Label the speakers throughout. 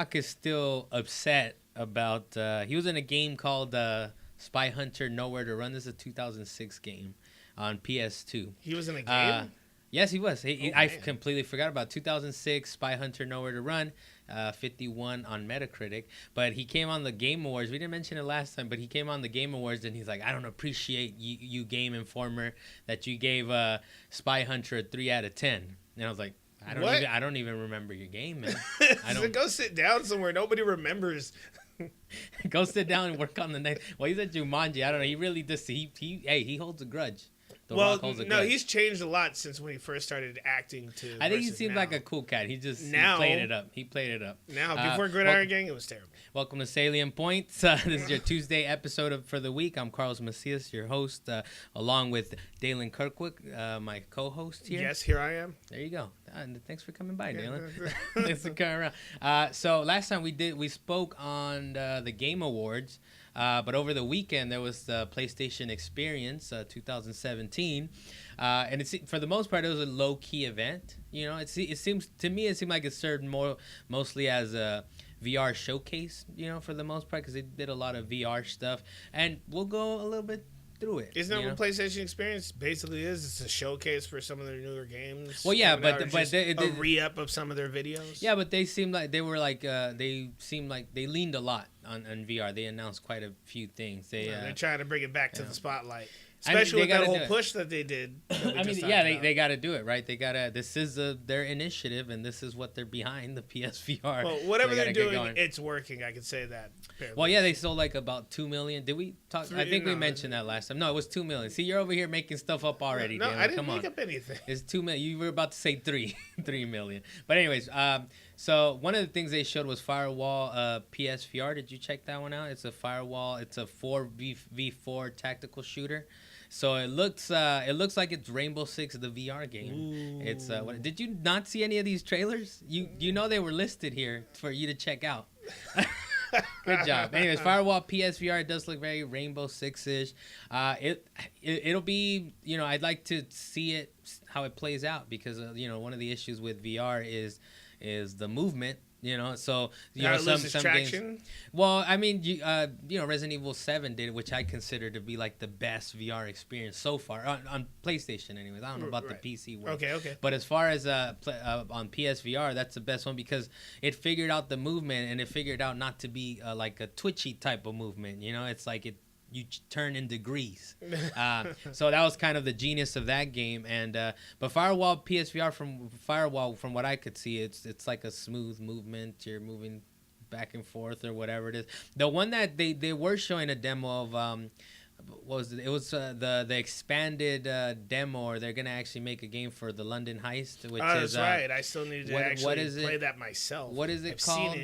Speaker 1: Rock is still upset about. He was in a game called Spy Hunter Nowhere to Run. This is a 2006 game on PS2.
Speaker 2: He was in a game?
Speaker 1: Yes, he was. I completely forgot about 2006 Spy Hunter Nowhere to Run, 51 on Metacritic. But he came on the Game Awards. We didn't mention it last time, but he came on the Game Awards and he's like, I don't appreciate you Game Informer, that you gave Spy Hunter a 3 out of 10. And I was like, I don't even remember your game, man.
Speaker 2: So go sit down somewhere. Nobody remembers.
Speaker 1: Go sit down and work on the next. Well, he's at Jumanji. I don't know. He really does. He holds a grudge.
Speaker 2: He's changed a lot since when he first started acting.
Speaker 1: I think he seems like a cool cat. He played it up. Now,
Speaker 2: before Gridiron Gang, it was terrible.
Speaker 1: Welcome to Salient Points. This is your Tuesday episode for the week. I'm Carlos Macias, your host, along with Dalan Kirkwood, my co-host here.
Speaker 2: Yes, here I am.
Speaker 1: There you go. Thanks for coming by, Dalan. Thanks for coming around. So last time we spoke on the Game Awards. But over the weekend, there was the PlayStation Experience 2017. And for the most part, it was a low-key event. You know, it seems like it served mostly as a VR showcase, you know, for the most part, because they did a lot of VR stuff. And we'll go a little bit through it.
Speaker 2: Isn't that what PlayStation Experience basically is? It's a showcase for some of their newer games.
Speaker 1: Well, yeah, but
Speaker 2: a re-up of some of their videos.
Speaker 1: Yeah, but they seemed like they leaned a lot on VR. They announced quite a few things.
Speaker 2: They're trying to bring it back to the spotlight. Especially with that whole push that they did.
Speaker 1: They got to do it, right? This is their initiative, and this is what they're behind, the PSVR.
Speaker 2: Well, whatever they're doing, it's working. I can say that.
Speaker 1: Well, yeah, they sold like about 2 million. Did we talk? I think we mentioned that last time. No, it was 2 million. See, you're over here making stuff up already.
Speaker 2: No, I didn't make up anything.
Speaker 1: It's 2 million. You were about to say 3 million. But anyways, so one of the things they showed was Firewall PSVR. Did you check that one out? It's a Firewall. It's a 4v4 tactical shooter. So it looks like it's Rainbow Six, the VR game. Ooh. It's did you not see any of these trailers? You know they were listed here for you to check out. Good job. Anyways, Firewall PSVR, it does look very Rainbow Six-ish. It'll be, you know, I'd like to see it how it plays out because you know, one of the issues with VR is the movement. You know, so some traction. Games. Well, I mean, you know, Resident Evil 7 did it, which I consider to be like the best VR experience so far on PlayStation. Anyways, I don't know about the PC world.
Speaker 2: Okay.
Speaker 1: But as far as on PSVR, that's the best one because it figured out the movement and it figured out not to be like a twitchy type of movement. You know, it's like you turn in degrees. So that was kind of the genius of that game. And but Firewall PSVR from what I could see, it's like a smooth movement. You're moving back and forth or whatever it is. The one that they were showing a demo of what was it? It was the expanded demo, or they're gonna actually make a game for the London Heist, which is
Speaker 2: that's right. I still need to play that myself.
Speaker 1: What is it called?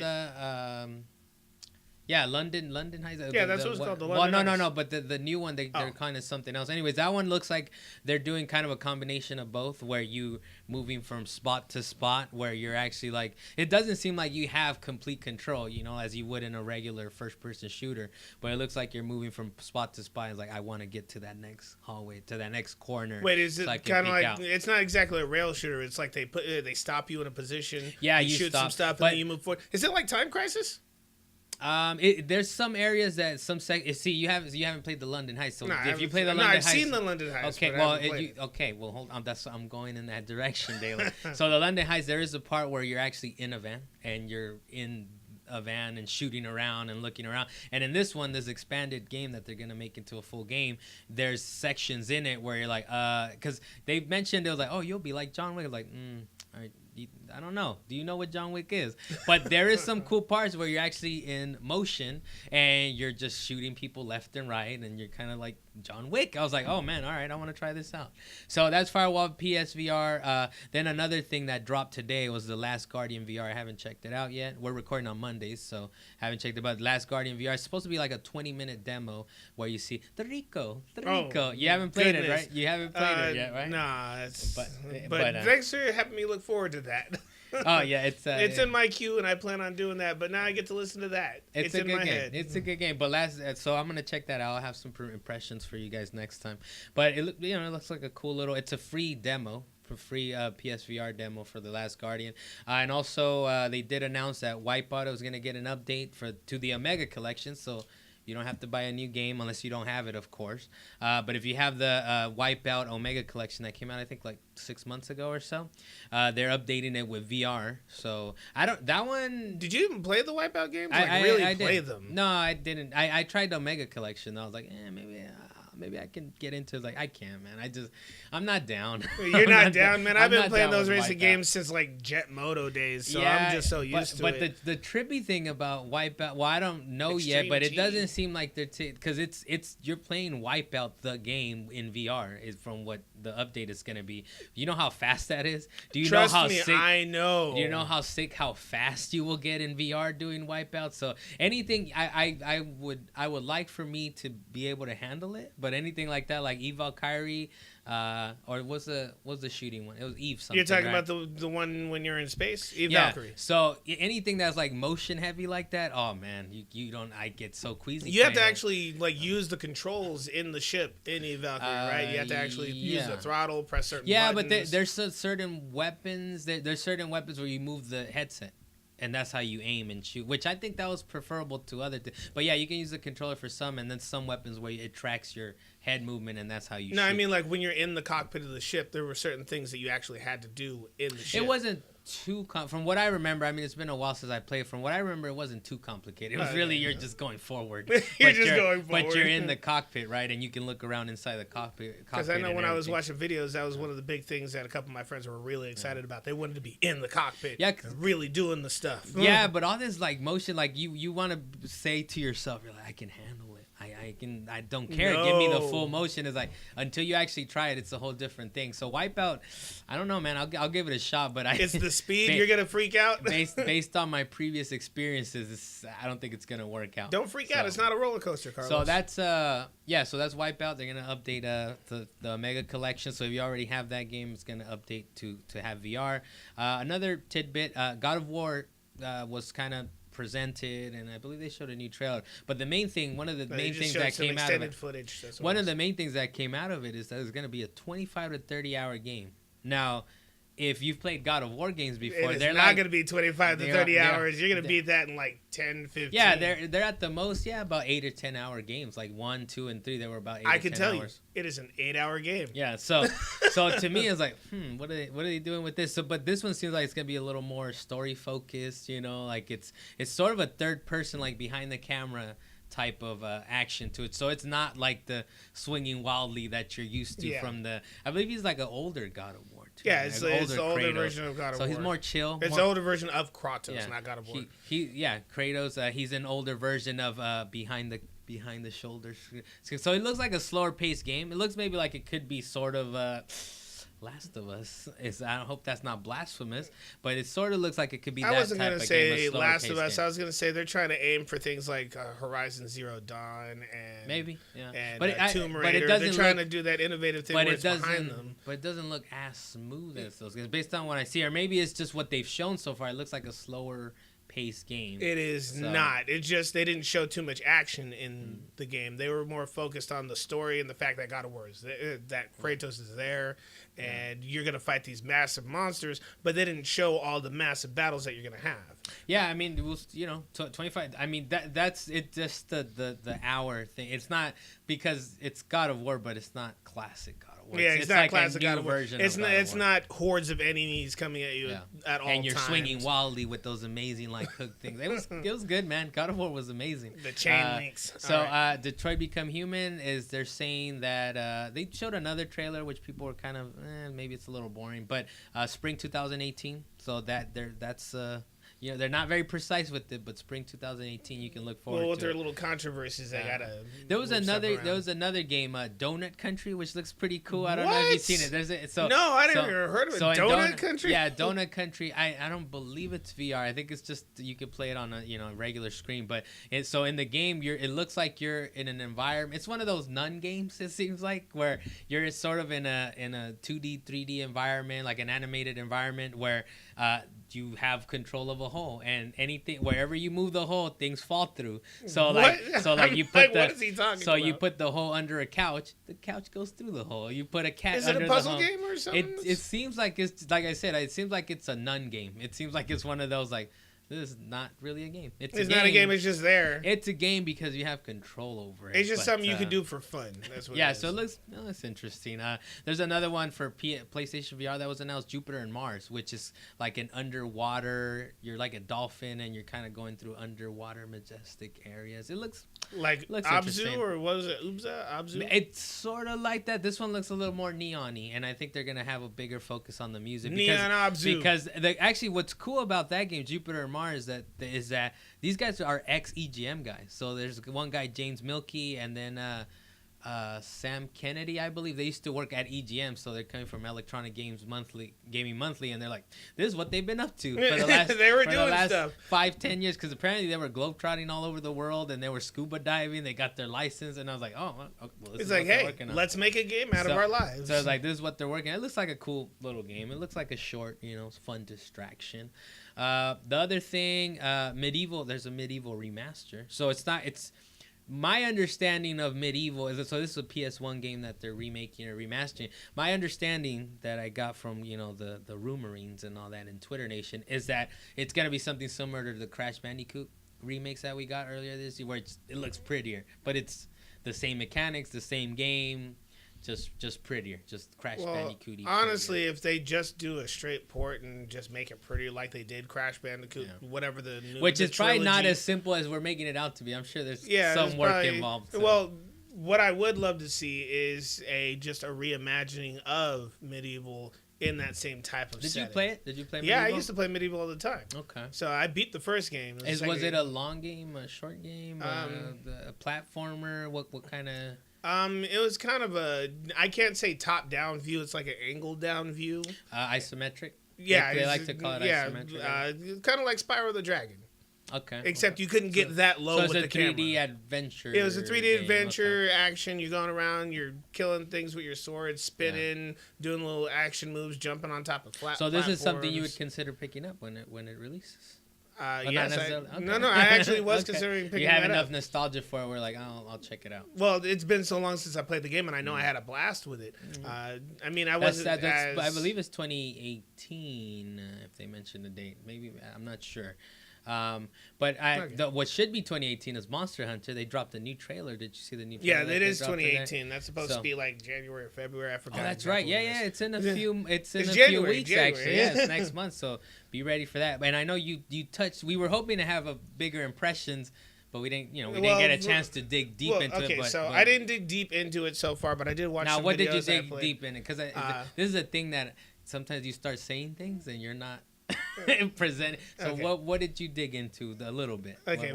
Speaker 1: Yeah, London Heist.
Speaker 2: Yeah, that's what it's called. The London
Speaker 1: Heist. No. But the new one, they're kind of something else. Anyways, that one looks like they're doing kind of a combination of both, where you moving from spot to spot, where you're actually like, it doesn't seem like you have complete control, you know, as you would in a regular first-person shooter. But it looks like you're moving from spot to spot. It's like, I want to get to that next hallway, to that next corner.
Speaker 2: Wait, is it kind of like, it's not exactly a rail shooter. It's like they stop you in a position.
Speaker 1: Yeah,
Speaker 2: you shoot some stuff, and then you move forward. Is it like Time Crisis?
Speaker 1: There's some areas that see you haven't played the London Heist. So if you play the London Heist,
Speaker 2: I've seen the London Heist.
Speaker 1: Okay, well hold on. I'm going in that direction, Dalan. So the London Heist, there is a part where you're actually in a van and you're in a van and shooting around and looking around. And in this one, this expanded game that they're gonna make into a full game, there's sections in it where you're like, because they mentioned it was like, oh, you'll be like John Wick. Like, all right. I don't know. Do you know what John Wick is? But there is some cool parts where you're actually in motion and you're just shooting people left and right, and you're kind of like John Wick. I was like, oh man, all right, I want to try this out. So that's Firewall PSVR. Then another thing that dropped today was The Last Guardian VR. I haven't checked it out yet. We're recording on Mondays, so haven't checked it out. Last Guardian VR is supposed to be like a 20-minute demo where you see the Rico. You haven't played it, right? You haven't played it yet, right?
Speaker 2: Nah, but thanks for having me look forward to that.
Speaker 1: Oh yeah, it's
Speaker 2: in my queue and I plan on doing that. But now I get to listen to that. It's in my head.
Speaker 1: It's a good game. But so I'm gonna check that out. I'll have some impressions for you guys next time. But it looks like a cool little. It's a free demo free PSVR demo for The Last Guardian, and also they did announce that Wipeout was gonna get an update to the Omega Collection, so you don't have to buy a new game unless you don't have it, of course. But if you have the Wipeout Omega Collection that came out, I think like 6 months ago or so, they're updating it with VR. So that one.
Speaker 2: Did you even play the Wipeout games? I play them?
Speaker 1: No, I didn't. I tried the Omega Collection. I was like, maybe I can get into it. Like, I can't, man. I'm not down.
Speaker 2: You're not down, man. I've been playing those racing games since like Jet Moto days, so I'm just so used to it.
Speaker 1: But the trippy thing about Wipeout, well, I don't know yet, but it doesn't seem like they're because it's you're playing Wipeout the game in VR is from what the update is gonna be. You know how fast that is? Do you
Speaker 2: Trust
Speaker 1: know how
Speaker 2: me,
Speaker 1: sick?
Speaker 2: I know.
Speaker 1: Do you know how fast you will get in VR doing Wipeout? So anything I would like for me to be able to handle it, but anything like that, like Eve Valkyrie, or what's the shooting one? It was Eve something.
Speaker 2: You're talking
Speaker 1: right?
Speaker 2: about the one when you're in space, Eve Valkyrie.
Speaker 1: So anything that's like motion heavy like that, oh man, you don't. I get so queasy.
Speaker 2: You have to actually like use the controls in the ship in Eve Valkyrie, right? You have to actually use the throttle, press certain buttons.
Speaker 1: But there's certain weapons. There's certain weapons where you move the headset. And that's how you aim and shoot, which I think that was preferable to other things. But yeah, you can use the controller for some, and then some weapons where it tracks your head movement, and that's how you shoot.
Speaker 2: No, I mean, like, when you're in the cockpit of the ship, there were certain things that you actually had to do in the ship.
Speaker 1: It wasn't too from what I remember. I mean, it's been a while since I played. From what I remember, it wasn't too complicated. It was really you're just going forward.
Speaker 2: Going forward.
Speaker 1: But you're in the cockpit, right? And you can look around inside the cockpit.
Speaker 2: Because I know when I was watching videos, that was one of the big things that a couple of my friends were really excited about. They wanted to be in the cockpit, and really doing the stuff.
Speaker 1: Yeah, but all this like motion, like you want to say to yourself, you're like, I can handle it. I don't care.
Speaker 2: No.
Speaker 1: Give me the full motion. It's like until you actually try it, it's a whole different thing. So Wipeout, I don't know, man. I'll give it a shot, but
Speaker 2: it's the speed you're gonna freak out.
Speaker 1: based on my previous experiences, I don't think it's gonna work out.
Speaker 2: Don't freak out. It's not a roller coaster, Carlos.
Speaker 1: So that's so that's Wipeout. They're gonna update the Omega Collection. So if you already have that game, it's gonna update to have VR. Another tidbit: God of War was kind of presented, and I believe they showed a new trailer. But the main thing, one of the main things that came out of it, one of the main things that came out of it is that it's going to be a 25 to 30 hour game. Now, if you've played God of War games before,
Speaker 2: they're not going to be 25 to 30 hours. You're going to beat that in like 10, 15.
Speaker 1: Yeah, they're at the most, about 8 or 10 hour games. Like 1, 2, and 3, they were about 8 or 10 hours. I can tell you,
Speaker 2: it is an 8-hour game.
Speaker 1: Yeah, so to me, it's like, what are they doing with this? So, but this one seems like it's going to be a little more story focused. You know, like it's sort of a third person, like behind the camera type of action to it. So it's not like the swinging wildly that you're used to from the. I believe he's like an older God of War. Too,
Speaker 2: yeah, it's the older version of God of War.
Speaker 1: So he's more chill.
Speaker 2: It's the older version of Kratos, not God of War.
Speaker 1: Kratos. He's an older version of behind the shoulders. So it looks like a slower paced game. It looks maybe like it could be sort of Last of Us. I hope that's not blasphemous, but it sort of looks like it could be that type of game. I wasn't going to say
Speaker 2: Last of Us. I was going to say they're trying to aim for things like Horizon Zero Dawn and
Speaker 1: maybe,
Speaker 2: and Tomb Raider. They're trying to do that innovative thing where it's behind them.
Speaker 1: But it doesn't look as smooth as those games based on what I see, or maybe it's just what they've shown so far. It looks like a slower pace game.
Speaker 2: It is not. It's just they didn't show too much action in the game. They were more focused on the story and the fact that God of War is that Kratos is there, and you're gonna fight these massive monsters. But they didn't show all the massive battles that you're gonna have.
Speaker 1: Yeah, I mean, it was 25. I mean that's it. Just the hour thing. It's not because it's God of War, but it's not classic God of War.
Speaker 2: Yeah, it's not like classic God of War. It's not hordes of enemies coming at you at all times.
Speaker 1: And you're swinging wildly with those amazing like hook things. It was good, man. God of War was amazing.
Speaker 2: The chain links.
Speaker 1: So Detroit Become Human they're saying that they showed another trailer which people were kind of maybe it's a little boring, but spring 2018. So that's. They're not very precise with it, but spring 2018 you can look forward to.
Speaker 2: Well, with their little controversies, they gotta.
Speaker 1: There was another game, Donut Country, which looks pretty cool. I don't know if you've seen it.
Speaker 2: No, I didn't ever heard of it. Donut Country.
Speaker 1: Yeah, Donut Country. I don't believe it's VR. I think it's just you could play it on a regular screen. But so in the game, it looks like you're in an environment. It's one of those nun games. It seems like where you're sort of in a 2D, 3D environment, like an animated environment where. you have control of a hole, and anything wherever you move the hole, things fall through. So like you put
Speaker 2: what is he talking about?
Speaker 1: you put the hole under a couch, the couch goes through the hole. You put a cat
Speaker 2: Is
Speaker 1: under
Speaker 2: it a puzzle
Speaker 1: the hole.
Speaker 2: game or something?
Speaker 1: It seems like it's like I said, it seems like it's a nun game. It seems like it's one of those like, this is not really a game. It's
Speaker 2: not a game. It's just there.
Speaker 1: It's a game because you have control over it.
Speaker 2: It's just something you could do for fun. That's what.
Speaker 1: Yeah,
Speaker 2: it is.
Speaker 1: so it looks interesting. There's another one for PlayStation VR that was announced, Jupiter and Mars, which is like an underwater. You're like a dolphin, and you're kind of going through underwater majestic areas. It looks
Speaker 2: Abzu, or what was it? Abzu?
Speaker 1: It's sort of like that. This one looks a little more neon-y, and I think they're gonna have a bigger focus on the music.
Speaker 2: Neon Abzu.
Speaker 1: Because actually, what's cool about that game, Jupiter and Mars, is that these guys are ex-EGM guys. So there's one guy, James Milkey, and then Sam Kennedy, I believe. They used to work at EGM, so they're coming from Electronic Gaming Monthly, and they're like, this is what they've been up to for the last,
Speaker 2: they were
Speaker 1: for
Speaker 2: doing
Speaker 1: the last
Speaker 2: stuff
Speaker 1: 5-10 years, because apparently they were globetrotting all over the world, and they were scuba diving. They got their license, and I was like, oh, well, this is like, hey,
Speaker 2: let's make a game out of our lives.
Speaker 1: So I was like, this is what they're working on. It looks like a cool little game. It looks like a short, fun distraction. The other thing, MediEvil, there's a MediEvil remaster. So it's my understanding of MediEvil is, so this is a PS1 game that they're remaking or remastering. My understanding that I got from, the rumorings and all that in Twitter Nation is that it's going to be something similar to the Crash Bandicoot remakes that we got earlier this year, where it looks prettier, but it's the same mechanics, the same game, just prettier, just Crash Bandicoot.
Speaker 2: Honestly, if they just do a straight port and just make it pretty like they did Crash Bandicoot, whatever the new,
Speaker 1: which is
Speaker 2: trilogy.
Speaker 1: Probably not as simple as we're making it out to be. I'm sure there's some work involved. So.
Speaker 2: Well, what I would love to see is just a reimagining of MediEvil in that same type of setting.
Speaker 1: Did you play it? Did you play MediEvil?
Speaker 2: Yeah, I used to play MediEvil all the time.
Speaker 1: Okay.
Speaker 2: So I beat the first game.
Speaker 1: Was it a long game, a short game, a platformer? What kind of...
Speaker 2: It was kind of I can't say top-down view. It's like an angled-down view.
Speaker 1: Isometric?
Speaker 2: Yeah.
Speaker 1: They like to call it isometric.
Speaker 2: Kind of like Spyro the Dragon.
Speaker 1: Okay.
Speaker 2: Except you couldn't get that low with the camera.
Speaker 1: So it's a 3D adventure.
Speaker 2: It was a 3D adventure action. You're going around, you're killing things with your sword, spinning, doing little action moves, jumping on top of platforms.
Speaker 1: So this is something you would consider picking up when it releases?
Speaker 2: Yes. No, I actually was considering picking it up.
Speaker 1: You have enough nostalgia for it. We're like, I'll check it out.
Speaker 2: Well, it's been so long since I played the game, and I know I had a blast with it. I
Speaker 1: believe it's 2018, if they mention the date. Maybe, I'm not sure. What should be 2018 is Monster Hunter. They dropped a new trailer. Did you see the new trailer?
Speaker 2: Yeah, it is 2018. That's supposed to be like January or February. I forgot.
Speaker 1: Oh, that's right. Yeah. It's in a few. It's in a
Speaker 2: few
Speaker 1: weeks actually. Yeah, it's next month. So be ready for that. And I know you touched. We were hoping to have a bigger impressions, but we didn't. Didn't get a chance to dig deep into it.
Speaker 2: Okay, I didn't dig deep into it so far, but I did watch.
Speaker 1: Now,
Speaker 2: some
Speaker 1: what did you
Speaker 2: videos
Speaker 1: dig deep in it? Because this is a thing that sometimes you start saying things and you're not. Present. So what did you dig into a little bit?
Speaker 2: Okay,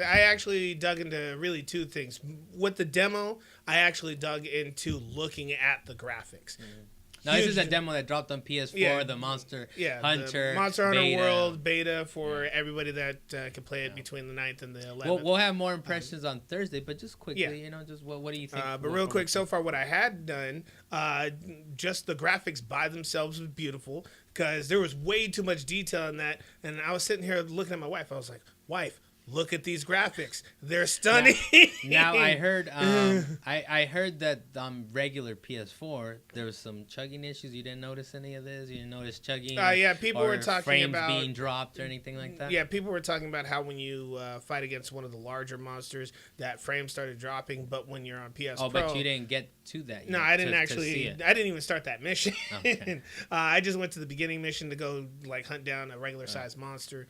Speaker 2: I actually dug into really two things. With the demo, I actually dug into looking at the graphics. Mm-hmm.
Speaker 1: Now, this is a demo that dropped on PS4, the Monster Hunter.
Speaker 2: The Monster Hunter World beta for everybody that can play it between the 9th and the 11th.
Speaker 1: We'll have more impressions on Thursday, but just quickly, just what do you think?
Speaker 2: But real quick, so far what I had done, just the graphics by themselves was beautiful because there was way too much detail in that. And I was sitting here looking at my wife. I was like, wife, look at these graphics. They're stunning.
Speaker 1: Now I heard I heard that regular PS4 there was some chugging issues. You didn't notice any of this? You didn't notice chugging?
Speaker 2: People were talking
Speaker 1: frames
Speaker 2: about
Speaker 1: being dropped or anything like that?
Speaker 2: Yeah, people were talking about how when you fight against one of the larger monsters, that frame started dropping, but when you're on PS Pro...
Speaker 1: but you didn't get to that yet.
Speaker 2: No, I didn't actually... I didn't even start that mission.
Speaker 1: Okay.
Speaker 2: I just went to the beginning mission to go hunt down a regular-sized monster.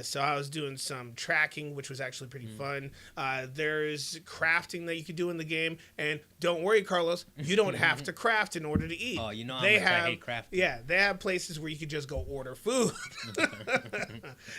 Speaker 2: So I was doing some tracking, which was actually pretty fun. There's crafting that you could do in the game, and don't worry, Carlos, you don't have to craft in order to eat.
Speaker 1: Oh, you know how much I hate crafting.
Speaker 2: Yeah, they have places where you could just go order food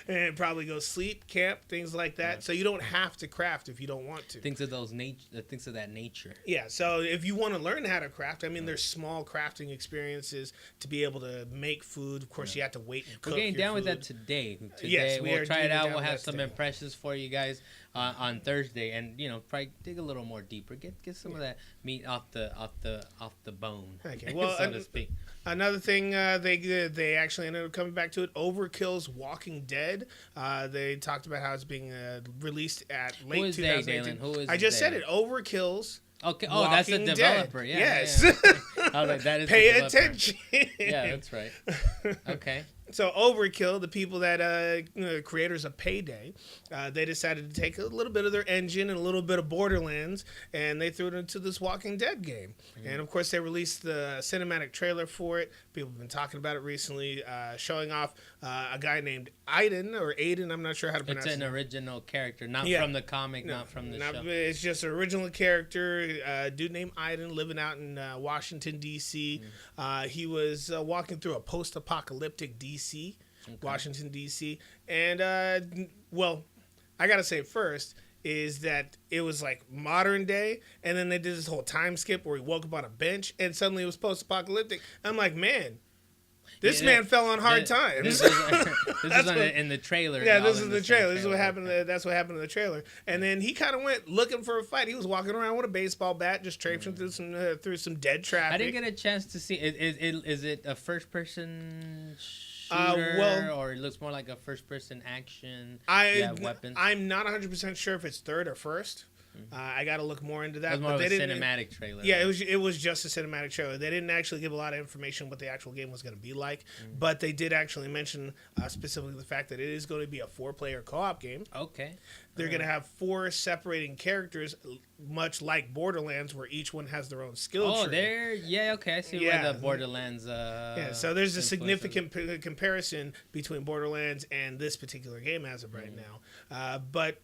Speaker 2: and probably go sleep, camp, things like that. So you don't have to craft if you don't want to.
Speaker 1: Things of that nature.
Speaker 2: Yeah, so if you want to learn how to craft, there's small crafting experiences to be able to make food. Of course, you have to wait and cook.
Speaker 1: We're getting down with that today. Yes, we'll try it out. We'll have some impressions analysis for you guys on Thursday, and probably dig a little more deeper, get some of that meat off the bone.
Speaker 2: Okay, well,
Speaker 1: so to speak.
Speaker 2: Another thing they actually ended up coming back to it. Overkill's Walking Dead. They talked about how it's being released at late 2018.
Speaker 1: Dalan? Who is
Speaker 2: I just said it. Overkill's.
Speaker 1: Okay. Oh, that's the developer.
Speaker 2: Dead.
Speaker 1: Yeah.
Speaker 2: Yes.
Speaker 1: Yeah. I was like, that is.
Speaker 2: Pay attention.
Speaker 1: Yeah, that's right. Okay.
Speaker 2: So Overkill, the people that creators of Payday, they decided to take a little bit of their engine and a little bit of Borderlands, and they threw it into this Walking Dead game. Mm-hmm. And of course, they released the cinematic trailer for it. People have been talking about it recently, showing off a guy named Aiden. I'm not sure how to pronounce it.
Speaker 1: It's an original character, not from the comic, not from the show.
Speaker 2: It's just an original character, a dude named Aiden living out in Washington, D.C. Mm-hmm. He was walking through a post-apocalyptic D.C., Washington, D.C. And, well, I got to say first is that it was like modern day, and then they did this whole time skip where he woke up on a bench, and suddenly it was post-apocalyptic. I'm like, man, this man fell on hard times.
Speaker 1: This is in the trailer.
Speaker 2: Yeah, this is the trailer. This is what happened. That's what happened in the trailer. And then he kind of went looking for a fight. He was walking around with a baseball bat, just traipsing through some dead traffic.
Speaker 1: I didn't get a chance to see. Is it a first person shooter, or it looks more like a first person action? Weapons.
Speaker 2: I'm not 100% sure if it's third or first. I got to look more into that.
Speaker 1: It was more of a cinematic trailer.
Speaker 2: Yeah, it was just a cinematic trailer. They didn't actually give a lot of information what the actual game was going to be like, but they did actually mention specifically the fact that it is going to be a 4-player co-op game.
Speaker 1: Okay.
Speaker 2: They're going to have 4 separating characters, much like Borderlands, where each one has their own skill tree.
Speaker 1: Okay, I see where the Borderlands.
Speaker 2: So there's a significant comparison between Borderlands and this particular game as of right now. But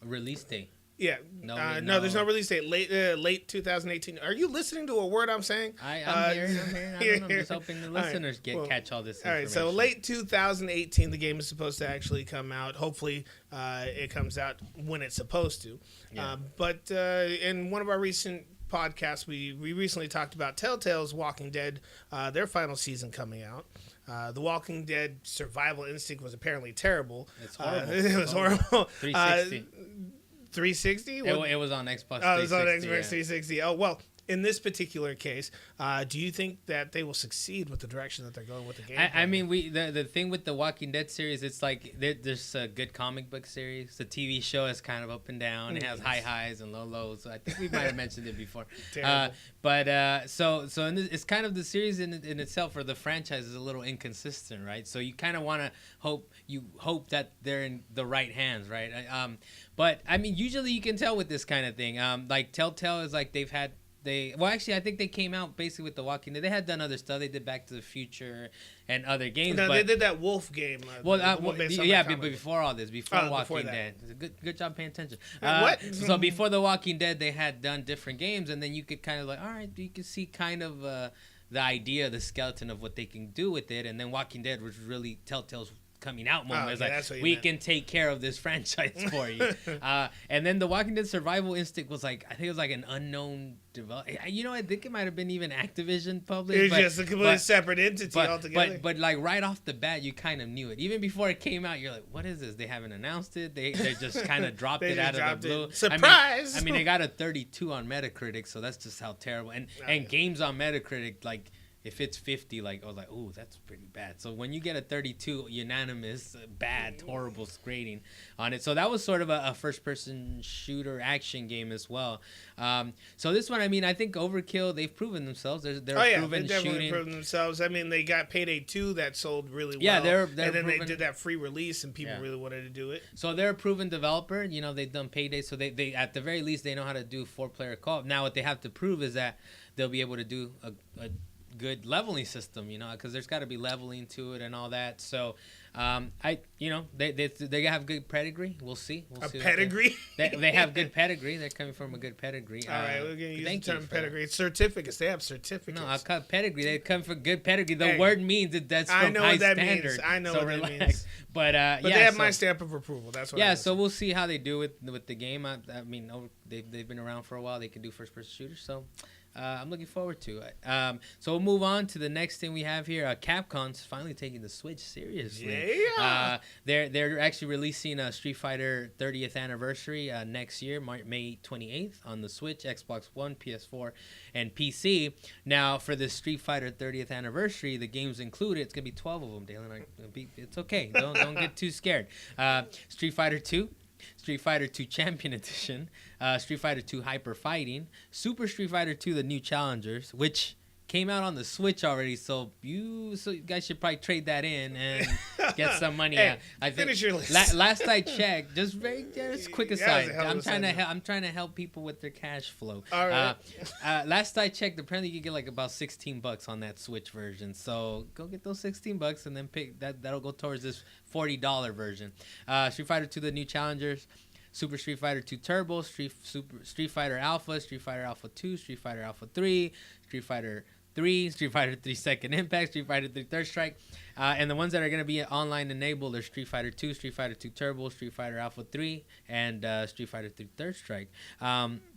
Speaker 1: release date.
Speaker 2: Yeah. No, there's no release date. Late 2018. Are you listening to a word I'm saying?
Speaker 1: I'm hearing. I'm just hoping the listeners catch all this information.
Speaker 2: All right, so late 2018, the game is supposed to actually come out. Hopefully, it comes out when it's supposed to. Yeah. But in one of our recent podcasts, we recently talked about Telltale's Walking Dead, their final season coming out. The Walking Dead survival instinct was apparently terrible.
Speaker 1: It's horrible.
Speaker 2: It was horrible.
Speaker 1: 360.
Speaker 2: 360?
Speaker 1: It was on Xbox 360.
Speaker 2: Oh, it was on Xbox 360. Oh, well, in this particular case, do you think that they will succeed with the direction that they're going with the game?
Speaker 1: I mean, the thing with the Walking Dead series, it's like there's a good comic book series. The TV show is kind of up and down. It has high highs and low lows. So I think we might have mentioned it before. So it's kind of the series in itself, or the franchise, is a little inconsistent, right? So you kind of want to hope that they're in the right hands, right? But I mean, usually you can tell with this kind of thing. Like Telltale is like actually, I think they came out basically with The Walking Dead. They had done other stuff. They did Back to the Future and other games.
Speaker 2: No, they did that Wolf game.
Speaker 1: But before all this, Walking Dead. Good job paying attention.
Speaker 2: What?
Speaker 1: So before The Walking Dead, they had done different games, and then you could kind of like, all right, you could see kind of the idea, the skeleton of what they can do with it. And then Walking Dead was really Telltale's coming out moment. We can take care of this franchise for you. And then the Walking Dead survival instinct was like, I think it was like an unknown developer. I think it might have been even Activision published.
Speaker 2: It was just a completely separate entity altogether.
Speaker 1: But like right off the bat, you kind of knew it. Even before it came out, you're like, what is this? They haven't announced it. They just kind of dropped it out of the blue.
Speaker 2: Surprise!
Speaker 1: I mean, they got a 32 on Metacritic, so that's just how terrible. And games on Metacritic, like, if it's 50, like, I was like, ooh, that's pretty bad. So when you get a 32 unanimous, bad, horrible grading on it. So that was sort of a first-person shooter action game as well. So this one, I mean, I think Overkill, they've proven themselves. They're proven
Speaker 2: they've definitely
Speaker 1: shooting.
Speaker 2: proven themselves. I mean, they got Payday 2 that sold really well.
Speaker 1: Yeah, they're
Speaker 2: and then
Speaker 1: proven.
Speaker 2: they did that free release, and people really wanted to do it.
Speaker 1: So they're a proven developer. They've done Payday, so they at the very least, they know how to do 4-player co-op. Now, what they have to prove is that they'll be able to do a good leveling system, because there's got to be leveling to it and all that. So, they have good pedigree. We'll see.
Speaker 2: Pedigree?
Speaker 1: They have good pedigree. They're coming from a good pedigree.
Speaker 2: All right, we're going to use the term pedigree. It's certificates. They have certificates.
Speaker 1: No, I'll call it pedigree. They come from good pedigree. The word means that that's from high standard.
Speaker 2: I know what that means.
Speaker 1: But
Speaker 2: they have my stamp of approval. That's what.
Speaker 1: Yeah, so we'll see how they do with the game. I mean, they've been around for a while. They can do first-person shooters, so. I'm looking forward to it. So we'll move on to the next thing we have here. Capcom's finally taking the Switch seriously.
Speaker 2: Yeah.
Speaker 1: They're actually releasing a Street Fighter 30th anniversary next year, May 28th, on the Switch, Xbox One, PS4, and PC. Now, for the Street Fighter 30th anniversary, the games included, it's gonna be 12 of them, Dalan. It's okay. Don't get too scared. Street Fighter 2. Street Fighter 2 Champion Edition, Street Fighter 2 Hyper Fighting, Super Street Fighter 2 The New Challengers, which came out on the Switch already, so you guys should probably trade that in and get some money out. I think
Speaker 2: finish your list.
Speaker 1: Last I checked, just quick aside, I'm trying to help people with their cash flow.
Speaker 2: All right.
Speaker 1: Last I checked, apparently you get like about $16 on that Switch version. So go get those $16 and then pick that'll go towards this $40 version. Street Fighter 2 The New Challengers, Super Street Fighter 2 Turbo, Street Fighter Alpha, Street Fighter Alpha 2, Street Fighter Alpha 3, Street Fighter 3, Street Fighter 3 Second Impact, Street Fighter 3 Third Strike, and the ones that are going to be online enabled are Street Fighter 2, Street Fighter 2 Turbo, Street Fighter Alpha 3, and Street Fighter 3 Third Strike.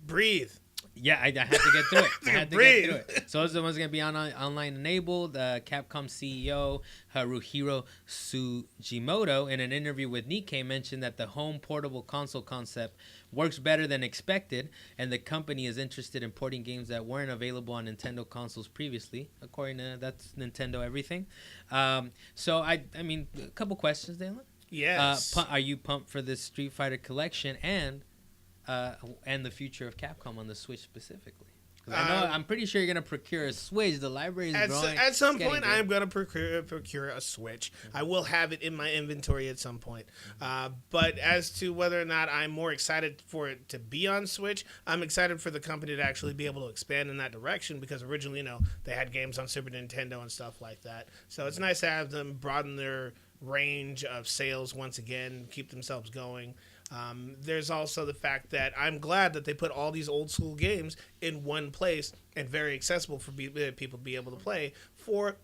Speaker 2: Breathe.
Speaker 1: Yeah, I had to get through it. Get through it. So those are the ones going to be online enabled. Capcom CEO Haruhiro Sugimoto, in an interview with Nikkei, mentioned that the home portable console concept works better than expected, and the company is interested in porting games that weren't available on Nintendo consoles previously. According to that's Nintendo everything. So I mean, a couple questions, Dalan.
Speaker 2: Yes.
Speaker 1: Are you pumped for this Street Fighter collection and the future of Capcom on the Switch specifically? I'm pretty sure you're gonna procure a Switch. The library is growing.
Speaker 2: At some point, I'm gonna procure a Switch. Mm-hmm. I will have it in my inventory at some point. But as to whether or not I'm more excited for it to be on Switch, I'm excited for the company to actually be able to expand in that direction, because originally, they had games on Super Nintendo and stuff like that. So it's nice to have them broaden their range of sales once again, keep themselves going. There's also the fact that I'm glad that they put all these old school games in one place and very accessible for people to be able to play for,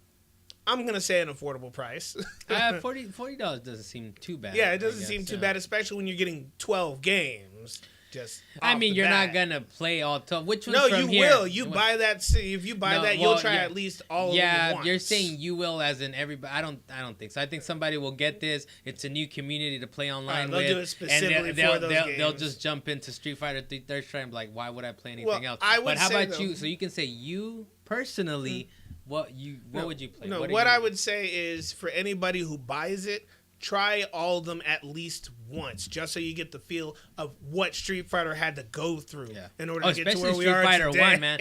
Speaker 2: I'm going to say, an affordable price.
Speaker 1: $40 doesn't seem too bad.
Speaker 2: Yeah, it doesn't seem too bad, especially when you're getting 12 games.
Speaker 1: You're not gonna play all 12. Which one's
Speaker 2: No,
Speaker 1: from
Speaker 2: you
Speaker 1: here?
Speaker 2: will. You buy that. If you buy that, you'll try at least all of them once.
Speaker 1: Yeah, you're saying you will, as in everybody. I don't think so. I think somebody will get this. It's a new community to play online with.
Speaker 2: They'll do it specifically for those games.
Speaker 1: They'll just jump into Street Fighter 3 Third Strike and be like, why would I play anything else?
Speaker 2: But
Speaker 1: how about you? So you can say you personally, what would you play?
Speaker 2: No, what I would say is, for anybody who buys it, try all of them at least once, just so you get the feel of what Street Fighter had to go through in order to get to where we are
Speaker 1: Fighter
Speaker 2: today.
Speaker 1: 1, man.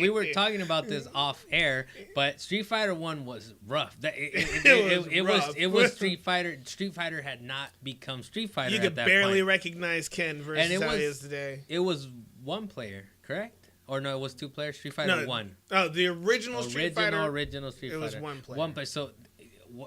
Speaker 1: We were talking about this off air, but Street Fighter 1 was rough. It was Street Fighter. Street Fighter had not become Street Fighter.
Speaker 2: You could barely recognize Ken versus how he is today.
Speaker 1: It was one player, correct? Or no, it was two players. Street Fighter 1.
Speaker 2: Oh, the original Street Fighter.
Speaker 1: Original Street Fighter.
Speaker 2: It was one player.
Speaker 1: One player. So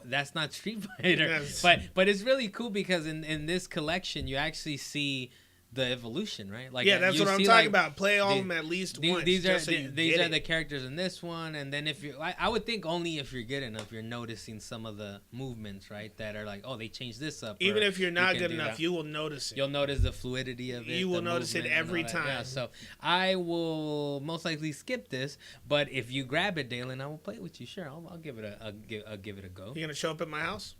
Speaker 1: that's not Street Fighter.
Speaker 2: Yes.
Speaker 1: But it's really cool because in this collection you actually see the evolution, right? Like,
Speaker 2: yeah, that's what I'm talking about. Play all of them at least once.
Speaker 1: These are the characters in this one, and then if you, I would think only if you're good enough, you're noticing some of the movements, right? That are like, oh, they changed this up.
Speaker 2: Even if you're not good enough, you will notice it.
Speaker 1: You'll notice the fluidity of it.
Speaker 2: You will notice it every time.
Speaker 1: Yeah, so I will most likely skip this, but if you grab it, Dalan, I will play it with you. Sure, I'll give it I'll give it a go.
Speaker 2: You gonna show up at my house?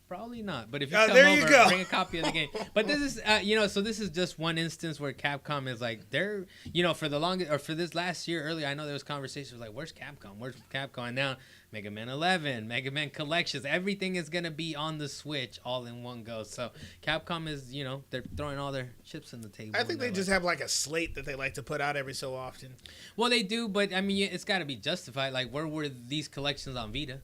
Speaker 1: Probably not, but if you come over, bring a copy of the game. But this is, so this is just one instance where Capcom is like, they're, for the longest, or for this last year earlier, I know there was conversations like, where's Capcom? Where's Capcom? And now Mega Man 11, Mega Man Collections, everything is going to be on the Switch all in one go. So Capcom is, they're throwing all their chips on the table.
Speaker 2: I think they just have like a slate that they like to put out every so often.
Speaker 1: Well, they do, but I mean, it's got to be justified. Like, where were these collections on Vita?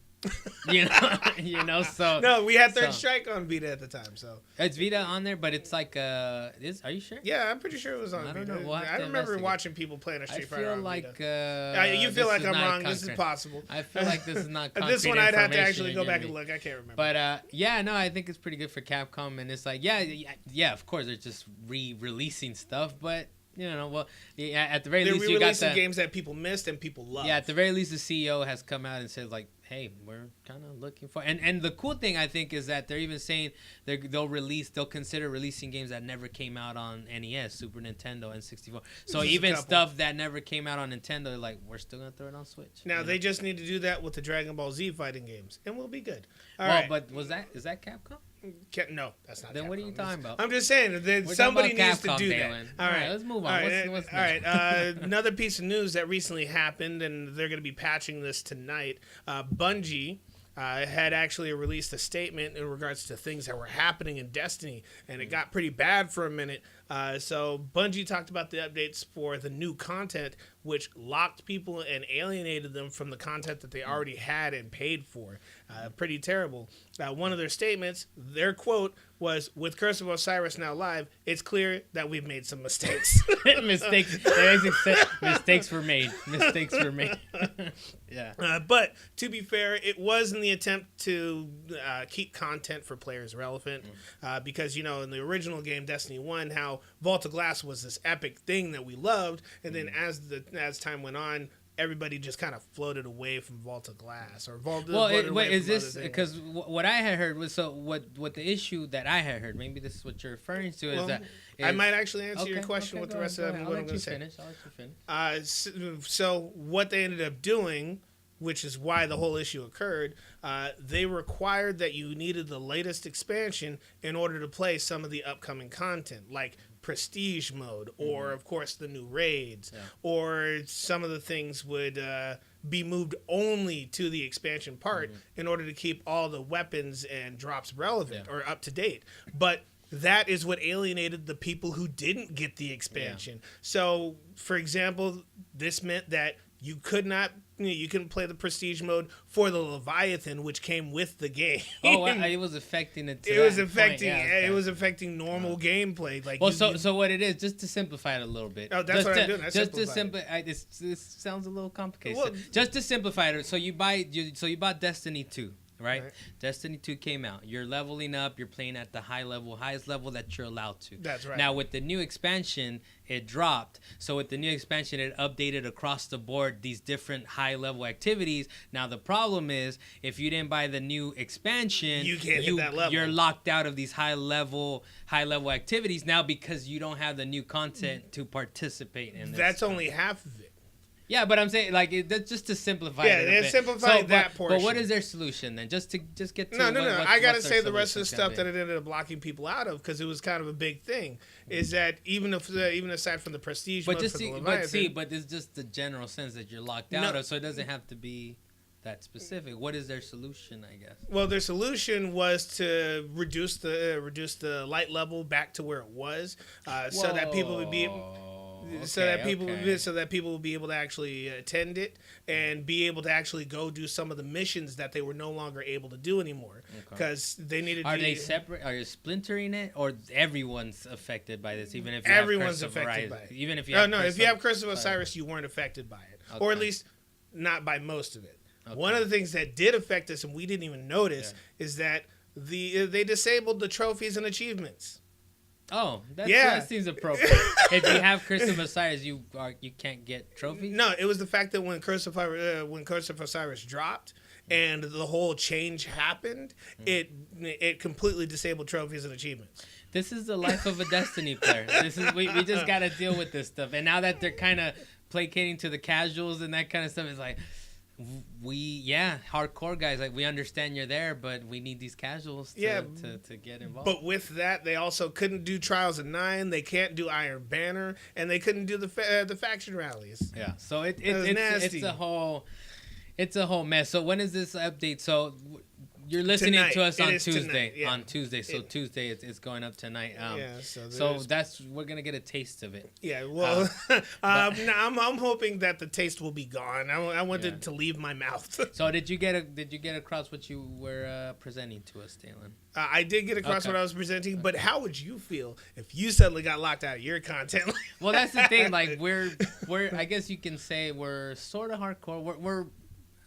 Speaker 1: So
Speaker 2: no, we had Third Strike on Vita at the time, so
Speaker 1: it's Vita on there, but it's like are you sure?
Speaker 2: Yeah, I'm pretty sure it was on Vita.
Speaker 1: Don't know.
Speaker 2: I remember watching people playing a Street Fighter on
Speaker 1: Vita.
Speaker 2: You feel like I'm wrong. This is possible.
Speaker 1: I feel like this is not concrete
Speaker 2: this one I'd have to actually go back and look. I can't remember.
Speaker 1: But I think it's pretty good for Capcom, and it's like of course they're just re-releasing stuff, but at the very least, you got
Speaker 2: the games that people missed and people loved.
Speaker 1: Yeah, at the very least, the CEO has come out and said like, hey, we're kind of looking for, and the cool thing I think is that they're even saying they'll consider releasing games that never came out on NES, Super Nintendo, and 64. So
Speaker 2: Just
Speaker 1: even stuff that never came out on Nintendo, like we're still gonna throw it on Switch.
Speaker 2: Now they just need to do that with the Dragon Ball Z fighting games, and we'll be good. All
Speaker 1: well,
Speaker 2: right.
Speaker 1: but is that Capcom?
Speaker 2: No, that's not.
Speaker 1: Then
Speaker 2: Capcom.
Speaker 1: what are you talking about?
Speaker 2: I'm just saying that somebody needs to do
Speaker 1: Dalan.
Speaker 2: that. All right,
Speaker 1: let's move on.
Speaker 2: All right,
Speaker 1: What's
Speaker 2: all right. Another piece of news that recently happened, and they're going to be patching this tonight. Bungie had actually released a statement in regards to things that were happening in Destiny, and it got pretty bad for a minute. So Bungie talked about the updates for the new content, which locked people and alienated them from the content that they already had and paid for. Pretty terrible. One of their statements, their quote was, "With Curse of Osiris now live, it's clear that we've made some mistakes."
Speaker 1: Mistakes were made. Mistakes were made. Yeah.
Speaker 2: But to be fair, it was in the attempt to keep content for players relevant, because in the original game Destiny 1, how Vault of Glass was this epic thing that we loved, and then as time went on, everybody just kind of floated away from Vault of Glass or Vault.
Speaker 1: Is this because what I had heard was what the issue that I had heard? Maybe this is what you're referring to. I
Speaker 2: might actually answer your question with the rest of what I'm going to say.
Speaker 1: I'll let you finish.
Speaker 2: So what they ended up doing, which is why the whole issue occurred, they required that you needed the latest expansion in order to play some of the upcoming content, like prestige mode, or of course the new raids, or some of the things would be moved only to the expansion part in order to keep all the weapons and drops relevant or up to date. But that is what alienated the people who didn't get the expansion. So, for example, this meant that you couldn't play the prestige mode for the Leviathan, which came with the game.
Speaker 1: It was affecting it.
Speaker 2: It was affecting normal gameplay. Like,
Speaker 1: so what it is, just to simplify it a little bit.
Speaker 2: Oh, that's what I'm doing.
Speaker 1: Just to simplify. This sounds a little complicated. Well, just to simplify it, so you bought Destiny 2. Right? Destiny 2 came out. You're leveling up. You're playing at the highest level that you're allowed to.
Speaker 2: That's right.
Speaker 1: Now, with the new expansion, it dropped. So with the new expansion, it updated across the board these different high-level activities. Now, the problem is, if you didn't buy the new expansion,
Speaker 2: you can't hit that level.
Speaker 1: You're locked out of these high-level activities now because you don't have the new content to participate in.
Speaker 2: That's only half of it.
Speaker 1: Yeah, but I'm saying, that's just to simplify it a bit.
Speaker 2: Simplify that portion.
Speaker 1: But what is their solution then? Just get to
Speaker 2: No. I got to say the rest of the stuff that it ended up blocking people out of, because it was kind of a big thing, is that even aside from the prestige mode for the Leviathan,
Speaker 1: but it's just the general sense that you're locked out of, so it doesn't have to be that specific. What is their solution, I guess?
Speaker 2: Well, their solution was to reduce the light level back to where it was, so that people would be so that people will be able to actually attend it and be able to actually go do some of the missions that they were no longer able to do anymore, because they needed.
Speaker 1: Are they separate? Are you splintering it, or everyone's affected by this? Even if
Speaker 2: everyone's affected by it.
Speaker 1: Even if you
Speaker 2: if you have Curse of Osiris, you weren't affected by it, or at least not by most of it. Okay. One of the things that did affect us, and we didn't even notice, is that they disabled the trophies and achievements.
Speaker 1: Oh, that seems appropriate. If you have Curse of Osiris, you can't get trophies?
Speaker 2: No, it was the fact that when Curse of Osiris dropped and the whole change happened, it completely disabled trophies and achievements.
Speaker 1: This is the life of a Destiny player. We just got to deal with this stuff. And now that they're kind of placating to the casuals and that kind of stuff, it's like, hardcore guys, like, we understand you're there, but we need these casuals to get involved.
Speaker 2: But with that, they also couldn't do Trials of 9, they can't do Iron Banner, and they couldn't do the faction rallies.
Speaker 1: Yeah, so it's a whole mess. So when is this update? So you're listening to us on Tuesday. On Tuesday, so Tuesday it's going up tonight. So we're gonna get a taste of it.
Speaker 2: Yeah, well, I'm hoping that the taste will be gone. I wanted it to leave my mouth.
Speaker 1: So did you get across what you were presenting to us, Dalan?
Speaker 2: I did get across what I was presenting, but how would you feel if you suddenly got locked out of your content?
Speaker 1: Well, that's the thing. Like we're I guess you can say we're sort of hardcore.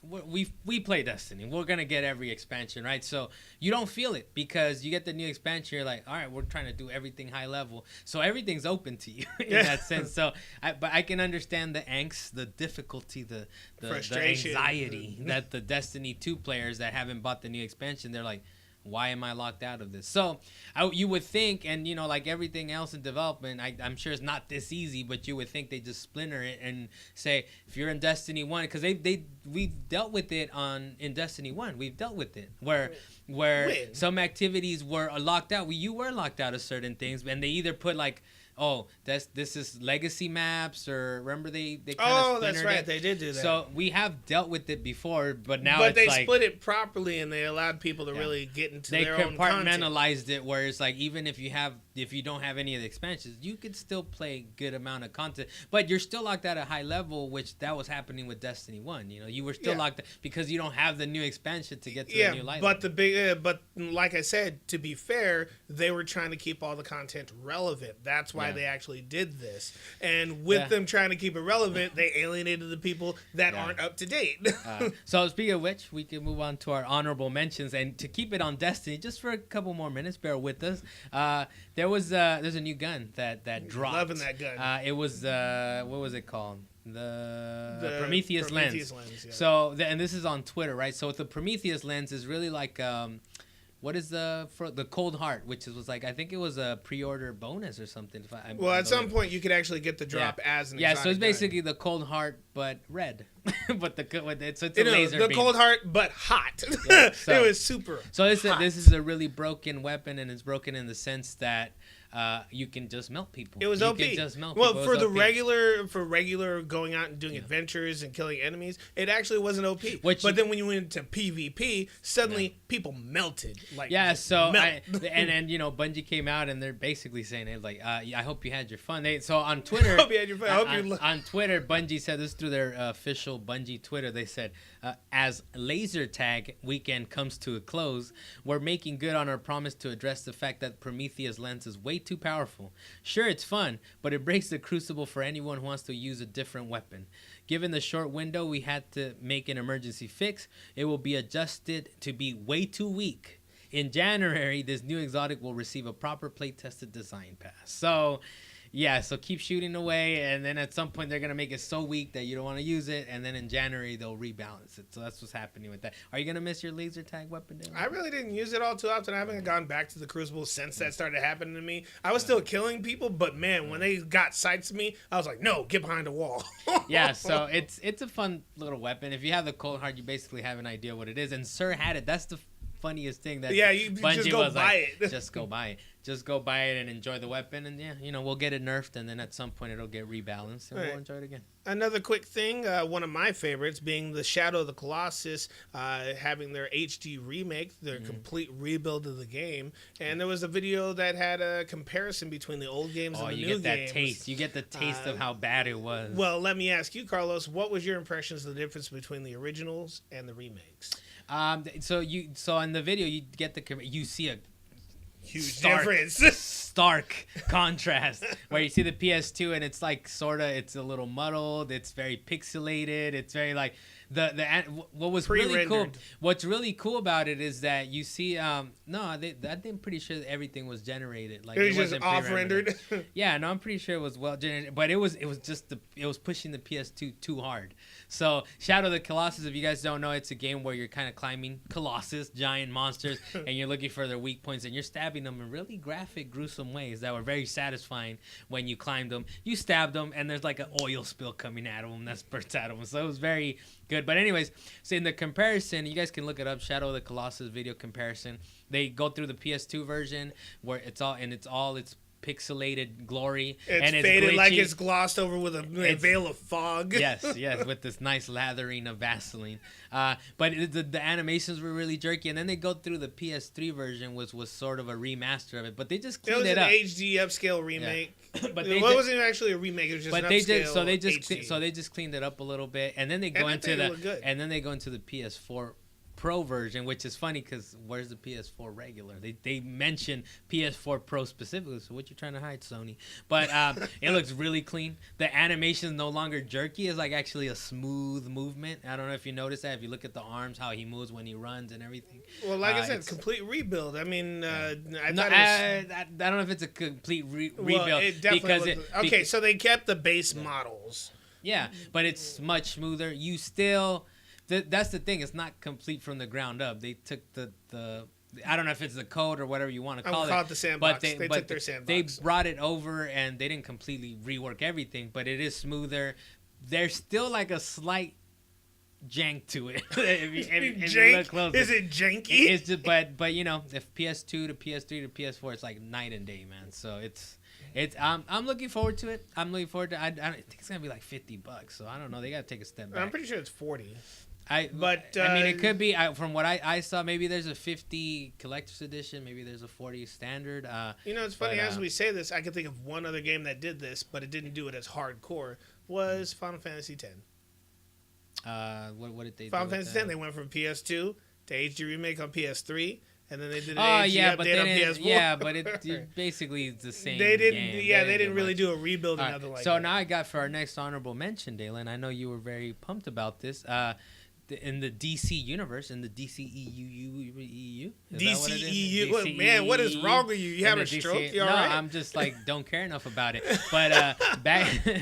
Speaker 1: we play Destiny. We're gonna get every expansion, right? So you don't feel it because you get the new expansion. You're like, all right, we're trying to do everything high level, so everything's open to you in that sense. So, but I can understand the angst, the difficulty, the
Speaker 2: frustration,
Speaker 1: the anxiety that the Destiny 2 players that haven't bought the new expansion, they're like, why am I locked out of this? So you would think, and like everything else in development, I'm sure it's not this easy, but you would think they just splinter it and say, if you're in Destiny 1, because we've dealt with it in Destiny 1. We've dealt with it where some activities were locked out. You were locked out of certain things, and they either put like, oh, this is legacy maps, or remember they kind of
Speaker 2: that's right, they did do that.
Speaker 1: So we have dealt with it before, but now
Speaker 2: but
Speaker 1: it's
Speaker 2: they
Speaker 1: like,
Speaker 2: split it properly and they allowed people to really get into their own content.
Speaker 1: They compartmentalized it where it's like, even if you don't have any of the expansions, you could still play good amount of content, but you're still locked out at high level, which that was happening with Destiny 1. You were still locked out because you don't have the new expansion to get to the new light
Speaker 2: but
Speaker 1: level.
Speaker 2: But like I said, to be fair, they were trying to keep all the content relevant. That's why they actually did this. And with them trying to keep it relevant, they alienated the people that aren't up to date.
Speaker 1: So speaking of which, we can move on to our honorable mentions, and to keep it on Destiny just for a couple more minutes, bear with us. There's a new gun that dropped.
Speaker 2: Loving that gun.
Speaker 1: It was what was it called? The Prometheus lens.
Speaker 2: Yeah.
Speaker 1: So and this is on Twitter, right? So the Prometheus lens is really like what is the Cold Heart, which was like, I think it was a pre-order bonus or something.
Speaker 2: At some point you could actually get the drop as an exotic
Speaker 1: so it's basically
Speaker 2: gun.
Speaker 1: the Cold Heart but red, but it's a laser
Speaker 2: the
Speaker 1: beam.
Speaker 2: Cold Heart but hot.
Speaker 1: So,
Speaker 2: it was super.
Speaker 1: So this is a really broken weapon, and it's broken in the sense that you can just melt people.
Speaker 2: It was OP.
Speaker 1: Can just melt
Speaker 2: well,
Speaker 1: people.
Speaker 2: for the regular going out and doing adventures and killing enemies, it actually wasn't OP. But then when you went into PvP, suddenly people melted. Like
Speaker 1: so and Bungie came out and they're basically saying, hey, like, I hope you had your fun. So on Twitter,
Speaker 2: I hope you had your fun.
Speaker 1: On Twitter, Bungie said this through their official Bungie Twitter. They said, as laser tag weekend comes to a close, we're making good on our promise to address the fact that Prometheus lens is way too powerful. Sure, it's fun, but it breaks the crucible for anyone who wants to use a different weapon. Given the short window we had to make an emergency fix, it will be adjusted to be way too weak. In January, this new exotic will receive a proper play-tested design pass. So keep shooting away, and then at some point they're going to make it so weak that you don't want to use it, and then in January they'll rebalance it. So that's what's happening with that. Are you going to miss your laser tag weapon, Dalan?
Speaker 2: I really didn't use it all too often. I haven't gone back to the Crucible since that started happening to me. I was still killing people, but man, when they got sights to me, I was like, no, get behind a wall.
Speaker 1: So it's a fun little weapon. If you have the Cold Heart, you basically have an idea what it is, and Sir had it. That's the funniest thing that
Speaker 2: you
Speaker 1: Bungie
Speaker 2: just go
Speaker 1: was
Speaker 2: buy
Speaker 1: like, just go buy it. Just go buy it and enjoy the weapon, and we'll get it nerfed, and then at some point it'll get rebalanced, and we'll enjoy it again.
Speaker 2: Another quick thing, one of my favorites being the Shadow of the Colossus, having their HD remake, their complete rebuild of the game, and there was a video that had a comparison between the old games and the new games.
Speaker 1: You get that taste. You get the taste of how bad it was.
Speaker 2: Well, let me ask you, Carlos, what was your impressions of the difference between the originals and the remakes?
Speaker 1: So in the video you see a
Speaker 2: huge
Speaker 1: difference, stark contrast where you see the PS2 and it's like it's a little muddled, it's very pixelated, it's very like what was really cool. What's really cool about it is that you see I'm pretty sure that everything was generated. Like
Speaker 2: it was just off rendered.
Speaker 1: I'm pretty sure it was well generated, but it was pushing the PS2 too hard. So Shadow of the Colossus, if you guys don't know, it's a game where you're kind of climbing Colossus, giant monsters, and you're looking for their weak points, and you're stabbing them in really graphic, gruesome ways that were very satisfying when you climbed them. You stabbed them, and there's like an oil spill coming out of them that spurts out of them. So it was very good. But anyways, so in the comparison, you guys can look it up, Shadow of the Colossus video comparison. They go through the PS2 version where it's pixelated glory, and it's
Speaker 2: faded
Speaker 1: glitchy.
Speaker 2: Like it's glossed over with a veil of fog.
Speaker 1: yes, with this nice lathering of Vaseline. But the animations were really jerky, and then they go through the PS3 version, which was sort of a remaster of it. But they just cleaned it up.
Speaker 2: It was an HD upscale remake.
Speaker 1: Yeah. But
Speaker 2: it wasn't actually a remake. It was just an upscale
Speaker 1: so they just cleaned it up a little bit, and then they go into the PS4 Pro version, which is funny because where's the PS4 regular? They mention PS4 Pro specifically. So what you trying to hide, Sony? But it looks really clean. The animation is no longer jerky. It's like actually a smooth movement. I don't know if you noticed that. If you look at the arms, how he moves when he runs and everything.
Speaker 2: Well, like I said, complete rebuild. I mean, I don't
Speaker 1: know if it's a complete rebuild.
Speaker 2: It definitely because so they kept the base models.
Speaker 1: Yeah, but it's much smoother. You still, that's the thing. It's not complete from the ground up. They took the I don't know if it's the code or whatever you want to call it.
Speaker 2: Call it the sandbox. They took their sandbox.
Speaker 1: They brought it over and they didn't completely rework everything, but it is smoother. There's still like a slight jank to it. if you look closer.
Speaker 2: Is it janky?
Speaker 1: It's just, but you know, if PS2 to PS3 to PS4, it's like night and day, man. So it's I'm looking forward to it. I'm looking forward to. I think it's gonna be like $50, so I don't know. They gotta take a step back.
Speaker 2: I'm pretty sure it's 40.
Speaker 1: I mean, it could be. From what I saw, maybe there's a 50 collector's edition. Maybe there's a 40 standard.
Speaker 2: It's funny as we say this. I can think of one other game that did this, but it didn't do it as hardcore. Was Final Fantasy X.
Speaker 1: What did they?
Speaker 2: Final Fantasy X. They went from PS2 to HD remake on PS3. And then they did an HD update on PS4.
Speaker 1: Yeah, but it basically is the same.
Speaker 2: They didn't.
Speaker 1: Game.
Speaker 2: Yeah, they didn't really do a rebuild or nothing like that.
Speaker 1: So now I got for our next honorable mention, Dalan. I know you were very pumped about this. In the DC universe, in the DCEU.
Speaker 2: DCEU. Man, what is wrong with you? You have a stroke? You all right?
Speaker 1: I'm just like don't care enough about it. But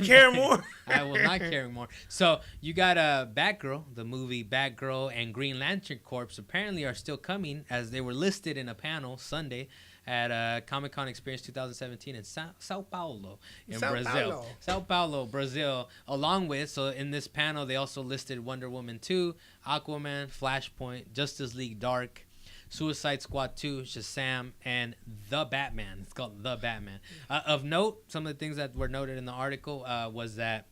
Speaker 2: care more.
Speaker 1: I will not care more. So you got Batgirl, the movie Batgirl, and Green Lantern Corps apparently are still coming as they were listed in a panel Sunday at Comic-Con Experience 2017 in Sao Paulo in Brazil. Sao Paulo, Brazil. Along with, so in this panel, they also listed Wonder Woman 2, Aquaman, Flashpoint, Justice League Dark, Suicide Squad 2, Shazam, and The Batman. It's called The Batman. Of note, some of the things that were noted in the article was that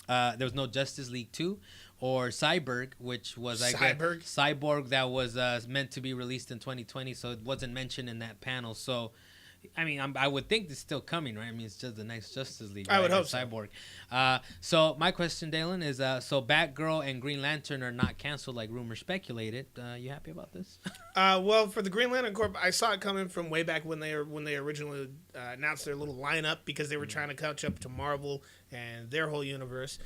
Speaker 1: there was no Justice League 2 or Cyborg, which was Cyborg that was meant to be released in 2020, so it wasn't mentioned in that panel. So, I mean, I would think it's still coming, right? I mean, it's just the next Justice League.
Speaker 2: I would hope
Speaker 1: Cyborg. So my question, Dalan, is so Batgirl and Green Lantern are not canceled like rumors speculated. You happy about this?
Speaker 2: Well, for the Green Lantern Corps, I saw it coming from way back when they originally announced their little lineup because they were trying to catch up to Marvel and their whole universe.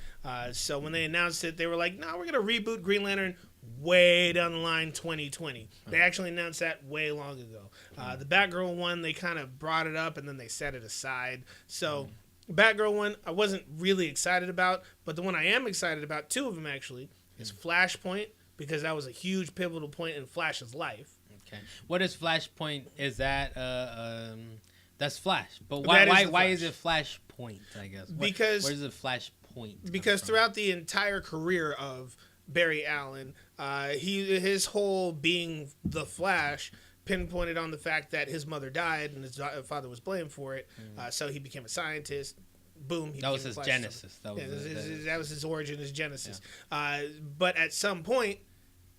Speaker 2: So when they announced it, they were like, "No, we're gonna reboot Green Lantern way down the line, 2020." They actually announced that way long ago. The Batgirl one, they kind of brought it up and then they set it aside. So Batgirl one, I wasn't really excited about, but the one I am excited about, two of them actually, is Flashpoint, because that was a huge pivotal point in Flash's life.
Speaker 1: Okay. What is Flashpoint? Is that that's Flash, but why is it Flashpoint? I guess
Speaker 2: because
Speaker 1: where's the Flashpoint?
Speaker 2: Because throughout the entire career of Barry Allen, his whole being the Flash pinpointed on the fact that his mother died and his father was blamed for it. So he became a scientist. Boom.
Speaker 1: That was his genesis.
Speaker 2: That was his origin, his genesis. Yeah. But at some point,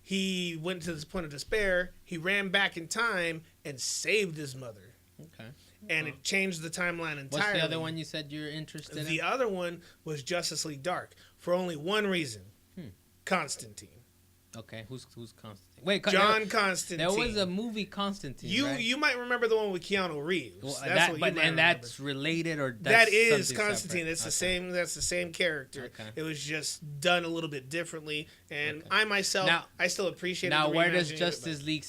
Speaker 2: he went to this point of despair. He ran back in time and saved his mother.
Speaker 1: Okay.
Speaker 2: And it changed the timeline entirely.
Speaker 1: What's the other one you said you're interested in?
Speaker 2: The other one was Justice League Dark for only one reason. Constantine.
Speaker 1: Okay, who's Constantine? Wait,
Speaker 2: John Constantine.
Speaker 1: There was a movie Constantine.
Speaker 2: You might remember the one with Keanu Reeves.
Speaker 1: Well, that's related, or
Speaker 2: that is Constantine. It's the same. That's the same character. Okay. It was just done a little bit differently, and I myself, I still appreciate it.
Speaker 1: Now, where does Justice League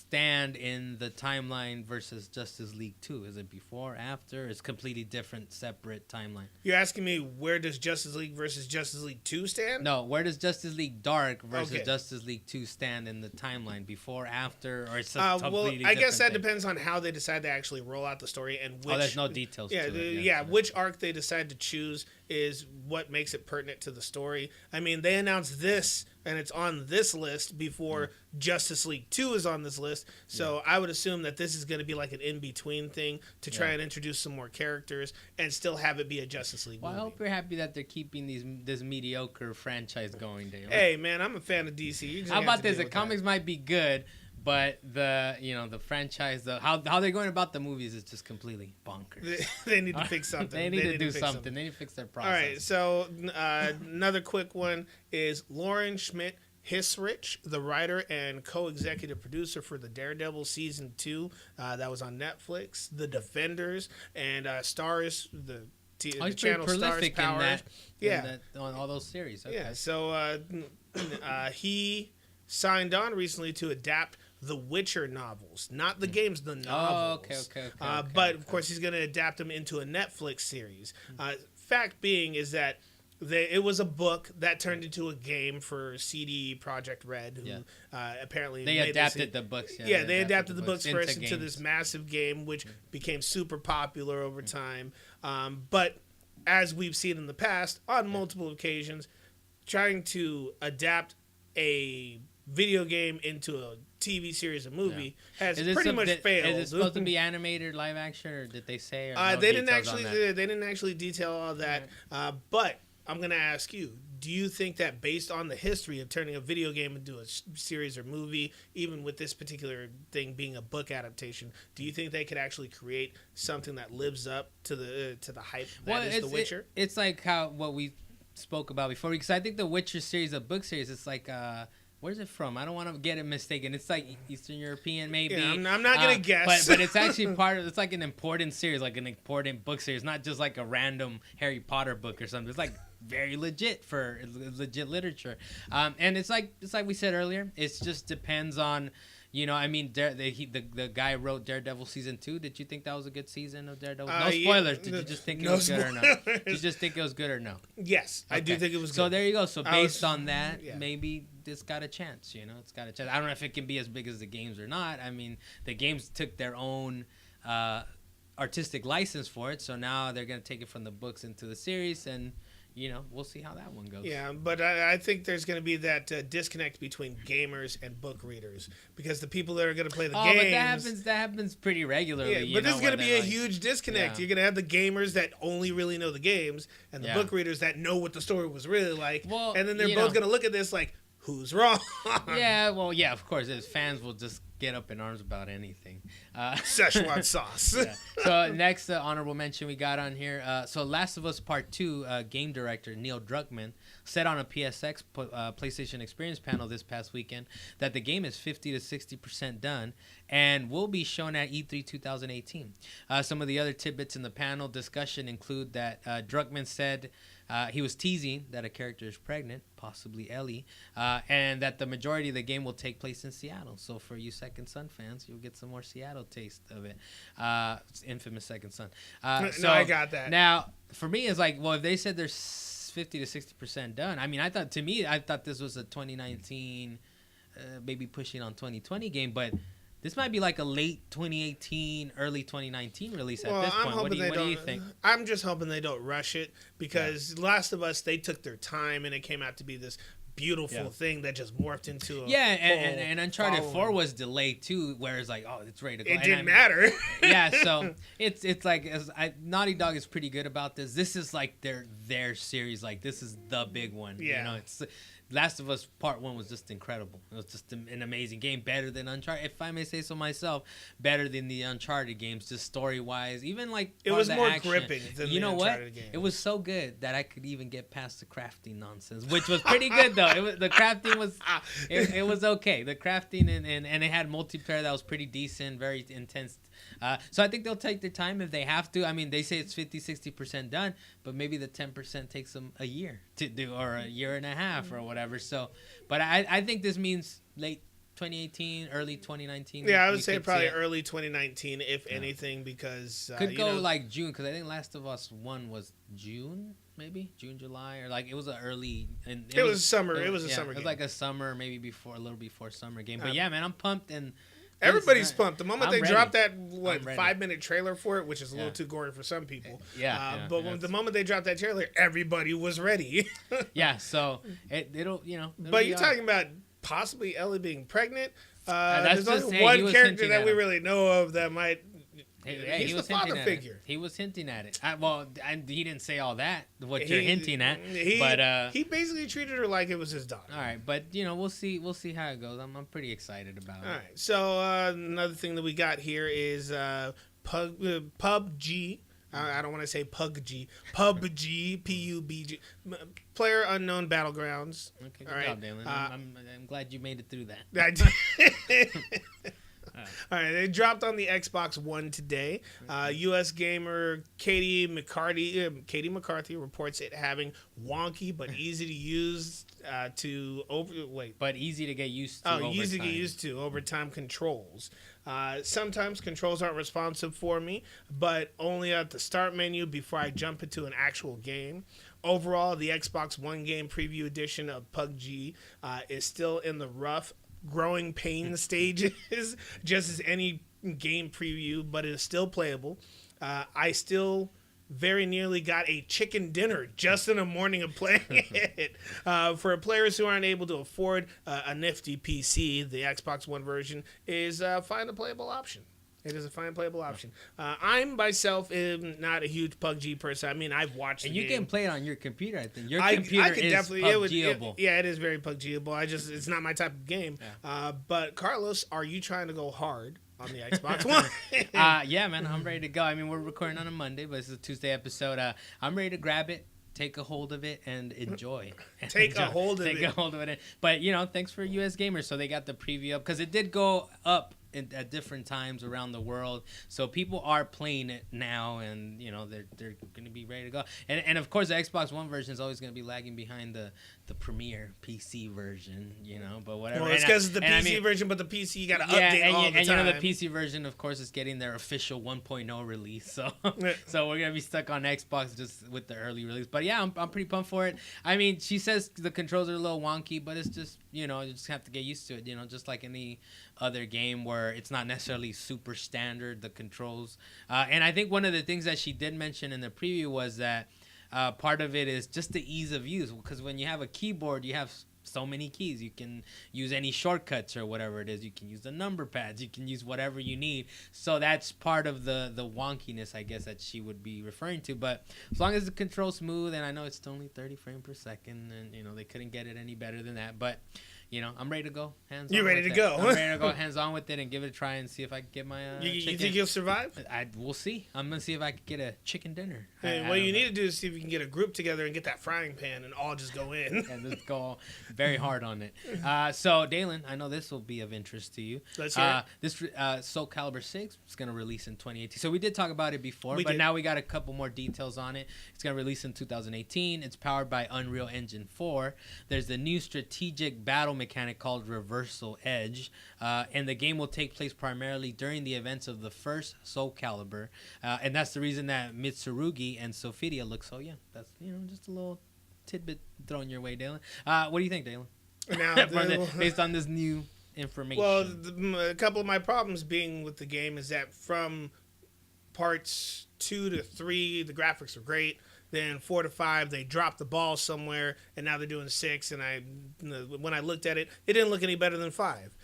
Speaker 1: stand in the timeline versus Justice League 2? Is it before, after? It's completely different, separate timeline.
Speaker 2: You're asking me where does Justice League versus Justice League 2 stand?
Speaker 1: No, where does Justice League Dark versus Justice League 2 stand in the timeline? Before, after, or it's completely
Speaker 2: I guess that depends on how they decide to actually roll out the story and which.
Speaker 1: There's no details.
Speaker 2: Yeah, to it. Which arc they decide to choose is what makes it pertinent to the story. I mean, they announced this, and it's on this list before Justice League 2 is on this list. So I would assume that this is going to be like an in-between thing to try and introduce some more characters and still have it be a Justice League movie.
Speaker 1: I hope you're happy that they're keeping this mediocre franchise going, Dale.
Speaker 2: Hey, man, I'm a fan of DC.
Speaker 1: How about this? The comics might be good, but the franchise, how they're going about the movies is just completely bonkers.
Speaker 2: They need to fix something.
Speaker 1: They need to do something. They need to fix their process.
Speaker 2: All right, so another quick one is Lauren Schmidt Hisrich, the writer and co-executive producer for the Daredevil season 2, that was on Netflix. The Defenders and Stars, the
Speaker 1: he's
Speaker 2: channel
Speaker 1: pretty
Speaker 2: Stars
Speaker 1: prolific
Speaker 2: Power.
Speaker 1: in that.
Speaker 2: Yeah,
Speaker 1: On all those series. Okay.
Speaker 2: yeah. So he signed on recently to adapt the Witcher novels, not the games, the novels.
Speaker 1: Oh, okay.
Speaker 2: But of course, he's going to adapt them into a Netflix series. Fact being is that it was a book that turned into a game for CD Projekt Red, who apparently
Speaker 1: they adapted the books.
Speaker 2: Yeah, they adapted the books first into
Speaker 1: games.
Speaker 2: this massive game, which became super popular over time. But as we've seen in the past, on multiple occasions, trying to adapt a video game into a TV series or movie has pretty much failed.
Speaker 1: Is it supposed to be animated, live action, or did they say? Or
Speaker 2: they didn't actually detail all that. But I'm gonna ask you: do you think that, based on the history of turning a video game into a series or movie, even with this particular thing being a book adaptation, do you think they could actually create something that lives up to the hype that is The Witcher?
Speaker 1: It's like what we spoke about before, because I think the Witcher series, a book series, it's like where's it from? I don't want to get it mistaken. It's like Eastern European, maybe.
Speaker 2: Yeah, I'm not gonna guess,
Speaker 1: but it's actually it's like an important series, like an important book series, not just like a random Harry Potter book or something. It's like very legit for legit literature, and it's like we said earlier. It just depends on. I mean, the guy wrote Daredevil season 2. Did you think that was a good season of Daredevil? No spoilers. Did you just think it was good or no? Did you just think it was good or no?
Speaker 2: Yes, okay. I do think it was good.
Speaker 1: So there you go. So based on that, maybe it's got a chance. It's got a chance. I don't know if it can be as big as the games or not. I mean, the games took their own artistic license for it, so now they're going to take it from the books into the series, and we'll see how that one goes.
Speaker 2: Yeah, but I think there's going to be that disconnect between gamers and book readers, because the people that are going to play the games...
Speaker 1: but that happens pretty regularly.
Speaker 2: Yeah, but there's going to be a huge disconnect. Yeah. You're going to have the gamers that only really know the games, and the book readers that know what the story was really like, and then they're both going to look at this like, who's wrong?
Speaker 1: Yeah, of course. As fans will just get up in arms about anything.
Speaker 2: Szechuan sauce.
Speaker 1: Yeah. So next honorable mention we got on here. So Last of Us Part 2 game director Neil Druckmann said on a PSX PlayStation Experience panel this past weekend that the game is 50 to 60% done and will be shown at E3 2018. Some of the other tidbits in the panel discussion include that Druckmann said he was teasing that a character is pregnant, possibly Ellie, and that the majority of the game will take place in Seattle. So for you Second Son fans, you'll get some more Seattle taste of it. Infamous Second Son.
Speaker 2: No, I got that.
Speaker 1: Now, for me, it's like, well, if they said they're 50 to 60% done, I mean, I thought this was a 2019, maybe pushing on 2020 game, but this might be like a late 2018, early 2019 release at this point. What do you think?
Speaker 2: I'm just hoping they don't rush it, because Last of Us, they took their time, and it came out to be this beautiful thing that just morphed into a
Speaker 1: and Uncharted 4 was delayed too, where it's like, oh, it's ready to go.
Speaker 2: It didn't matter.
Speaker 1: So it's like Naughty Dog is pretty good about this. This is like their series. Like, this is the big one.
Speaker 2: Yeah.
Speaker 1: It's Last of Us Part 1 was just incredible. It was just an amazing game, better than Uncharted, if I may say so myself, better than the Uncharted games, just story-wise. Even like
Speaker 2: it was more
Speaker 1: action.
Speaker 2: gripping than the Uncharted games.
Speaker 1: It was so good that I could even get past the crafting nonsense, which was pretty good though. The crafting was it was okay. The crafting and it had multiplayer that was pretty decent, very intense. So I think they'll take their time if they have to. I mean, they say it's 50-60% done, but maybe the 10% takes them a year to do, or a year and a half, or whatever. So, but I think this means late 2018, early 2019.
Speaker 2: Yeah, I would say probably early 2019, if anything, because
Speaker 1: could go like June, because I think Last of Us 1 was June, maybe June, July, or like it was an early. And
Speaker 2: it was summer. It was a summer game.
Speaker 1: It was like a summer, maybe a little before summer game. But yeah, man, I'm pumped and.
Speaker 2: Everybody's pumped. The moment they dropped that 5-minute trailer for it, which is a little too gory for some people. But the moment they dropped that trailer, everybody was ready.
Speaker 1: So it'll
Speaker 2: But you're talking about possibly Ellie being pregnant.
Speaker 1: That's
Speaker 2: there's only one character that we really know of that might. He's the father figure.
Speaker 1: He was hinting at it. He didn't say all that. What you're hinting at, but
Speaker 2: he basically treated her like it was his daughter.
Speaker 1: All right, but we'll see how it goes. I'm pretty excited about it.
Speaker 2: All right, so another thing that we got here is PUBG. I don't want to say PUBG. PUBG, PUBG. Player Unknown Battlegrounds.
Speaker 1: Okay, good
Speaker 2: All right.
Speaker 1: job, Dalan. I'm glad you made it through that.
Speaker 2: All right, they dropped on the Xbox One today. U.S. gamer Katie McCarthy reports it having wonky but easy to use
Speaker 1: but easy to get used to.
Speaker 2: Easy to get used to overtime controls. Sometimes controls aren't responsive for me, but only at the start menu before I jump into an actual game. Overall, the Xbox One game preview edition of PUBG is still in the rough growing pain stages, just as any game preview, but it is still playable. I still very nearly got a chicken dinner just in the morning of playing it. For players who aren't able to afford a nifty PC, the Xbox One version is a fine playable option. It is a fine playable option. I myself am not a huge PUBG person. I mean, I've watched
Speaker 1: and
Speaker 2: the
Speaker 1: you
Speaker 2: game.
Speaker 1: can play it on your computer, I think. Your computer is PUBGable.
Speaker 2: It is very PUBGable. It's not my type of game.
Speaker 1: Yeah.
Speaker 2: But Carlos, are you trying to go hard on the Xbox One?
Speaker 1: Yeah, man, I'm ready to go. I mean, we're recording on a Monday, but it's a Tuesday episode. I'm ready to grab it, take a hold of it, and enjoy.
Speaker 2: Take a hold of
Speaker 1: it. But, thanks for US Gamers. So they got the preview up because it did go up at different times around the world, so people are playing it now, and they're going to be ready to go. And of course, the Xbox One version is always going to be lagging behind the premier PC version, But whatever.
Speaker 2: Well, it's because it's the PC version, but the PC you got to update all the time.
Speaker 1: And the PC version, of course, is getting their official 1.0 release, so so we're gonna be stuck on Xbox just with the early release. But yeah, I'm pretty pumped for it. I mean, she says the controls are a little wonky, but it's just you just have to get used to it. Just like any other game where it's not necessarily super standard, the controls. And I think one of the things that she did mention in the preview was that part of it is just the ease of use, because when you have a keyboard, you have so many keys. You can use any shortcuts or whatever it is. You can use the number pads. You can use whatever you need. So that's part of the wonkiness, I guess, that she would be referring to. But as long as the control's smooth, and I know it's only 30 frames per second, and they couldn't get it any better than that. But I'm ready to go hands on.
Speaker 2: You're ready to go.
Speaker 1: I'm ready to go hands on with it and give it a try and see if I can get my
Speaker 2: You think you'll survive?
Speaker 1: We'll see. I'm going to see if I can get a chicken dinner.
Speaker 2: What you need to do is see if you can get a group together and get that frying pan and all just go in.
Speaker 1: And just go very hard on it. So, Dalan, I know this will be of interest to you.
Speaker 2: Let's hear it.
Speaker 1: This Soul Calibur 6 is going to release in 2018. So we did talk about it before, but
Speaker 2: did.
Speaker 1: now we got a couple more details on it. It's going to release in 2018. It's powered by Unreal Engine 4. There's the new strategic battle mechanic called Reversal Edge, and the game will take place primarily during the events of the first Soul Calibur, and that's the reason that Mitsurugi and Sophidia look so young. That's just a little tidbit thrown your way, Dalan. What do you think, Dalan?
Speaker 2: Now,
Speaker 1: based on this new information.
Speaker 2: Well, a couple of my problems being with the game is that from parts 2 to 3, the graphics are great. Then 4 to 5, they dropped the ball somewhere, and now they're doing 6. And when I looked at it, it didn't look any better than 5.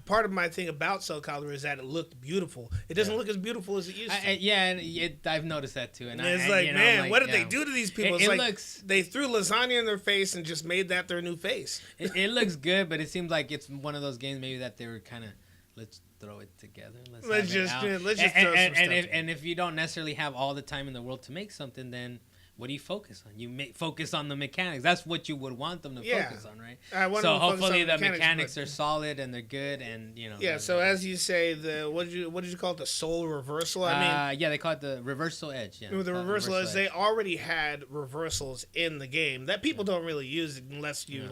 Speaker 2: Part of my thing about Soul Calibur is that it looked beautiful. It doesn't look as beautiful as it used to.
Speaker 1: I've noticed that too. And
Speaker 2: it's what did they do to these people? It's like they threw lasagna in their face and just made that their new face.
Speaker 1: It looks good, but it seems like it's one of those games maybe that they were kind of let's throw it together. Let's just throw some stuff together. And if you don't necessarily have all the time in the world to make something, then what do you focus on? You focus on the mechanics. That's what you would want them to focus on, right? So hopefully the mechanics are solid and they're good, and
Speaker 2: Yeah. So as you say, what did you call it? The Soul Reversal. I mean,
Speaker 1: they call it the Reversal Edge. Yeah.
Speaker 2: The Reversal Edge. They already had reversals in the game that people don't really use unless you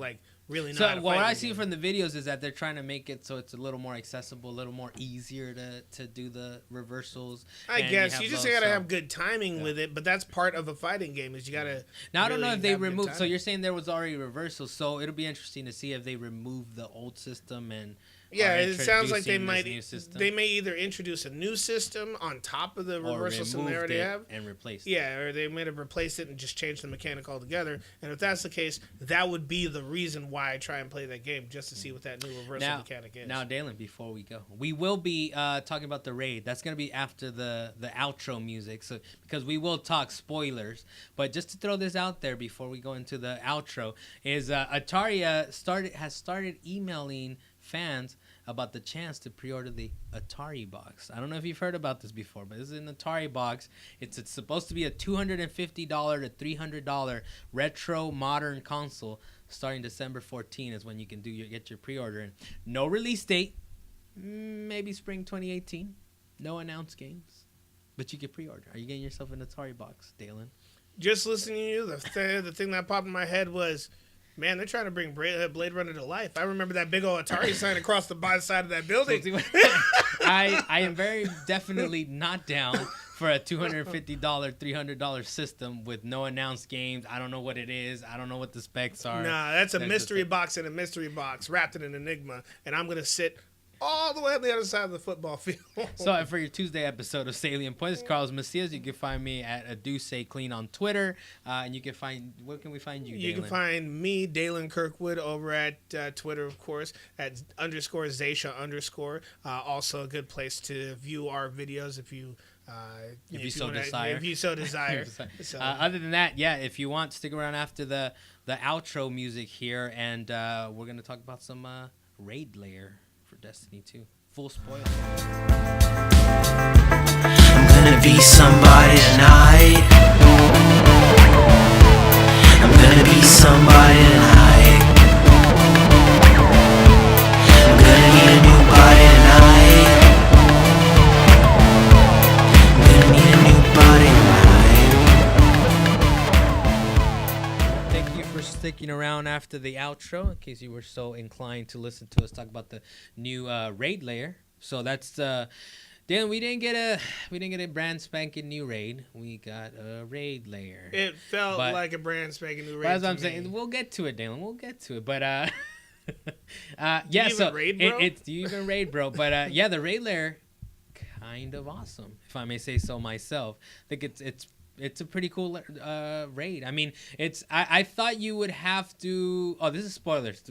Speaker 2: really know how to
Speaker 1: what I
Speaker 2: fight
Speaker 1: see from the videos is that they're trying to make it so it's a little more accessible, a little more easier to do the reversals.
Speaker 2: I guess you just gotta have good timing with it, but that's part of a fighting game. Is you gotta.
Speaker 1: Now I don't know if they removed. So you're saying there was already reversals, so it'll be interesting to see if they remove the old system and.
Speaker 2: Yeah, it sounds like they may either introduce a new system on top of the reversal system they already have
Speaker 1: and replace it.
Speaker 2: Yeah, or they may have replaced it and just changed the mechanic altogether. And if that's the case, that would be the reason why I try and play that game, just to see what that new reversal mechanic is.
Speaker 1: Now, Dalan, before we go, we will be talking about the raid. That's going to be after the outro music, so because we will talk spoilers. But just to throw this out there before we go into the outro, is Atari has started emailing fans about the chance to pre-order the Atari box. I don't know if you've heard about this before, but this is an Atari box. It's supposed to be a $250 to $300 retro modern console. Starting December 14 is when you can get your pre-order in. No release date, maybe spring 2018. No announced games, but you can pre-order. Are you getting yourself an Atari box, Dalan?
Speaker 2: Just listening to you, the thing that popped in my head was, man, they're trying to bring Blade Runner to life. I remember that big old Atari sign across the side of that building.
Speaker 1: I am very definitely not down for a $250, $300 system with no announced games. I don't know what it is. I don't know what the specs are.
Speaker 2: Nah, that's a mystery box in a mystery box wrapped in an enigma, and I'm going to sit all the way on the other side of the football field.
Speaker 1: So for your Tuesday episode of Salient Points, Carlos Macias, you can find me at @AdoSayClean on Twitter, and you can find, where can we find you,
Speaker 2: You
Speaker 1: Dalan?
Speaker 2: can find me, Dalan Kirkwood, over at Twitter, of course, at _Zaysha_. Also a good place to view our videos if you desire.
Speaker 1: If you so desire. So. Other than that, yeah, if you want, stick around after the outro music here, and we're going to talk about some raid layer for Destiny 2. Full spoiler.
Speaker 3: I'm gonna be somebody tonight. I'm gonna be somebody tonight. I'm gonna need a new body tonight. I'm gonna need a new body tonight.
Speaker 1: Thank you for sticking around after the outro, in case you were so inclined to listen to us talk about the new raid layer. So that's Dan, we didn't get a brand spanking new raid. We got a raid layer.
Speaker 2: It felt like a brand spanking new raid.
Speaker 1: That's what I'm saying. We'll get to it, Dalan. We'll get to it. But
Speaker 2: yeah. Do you
Speaker 1: even raid, bro? But yeah, the raid layer, kind of awesome, if I may say so myself. I think it's a pretty cool raid. I mean, I thought you would have to. Oh, this is spoilers.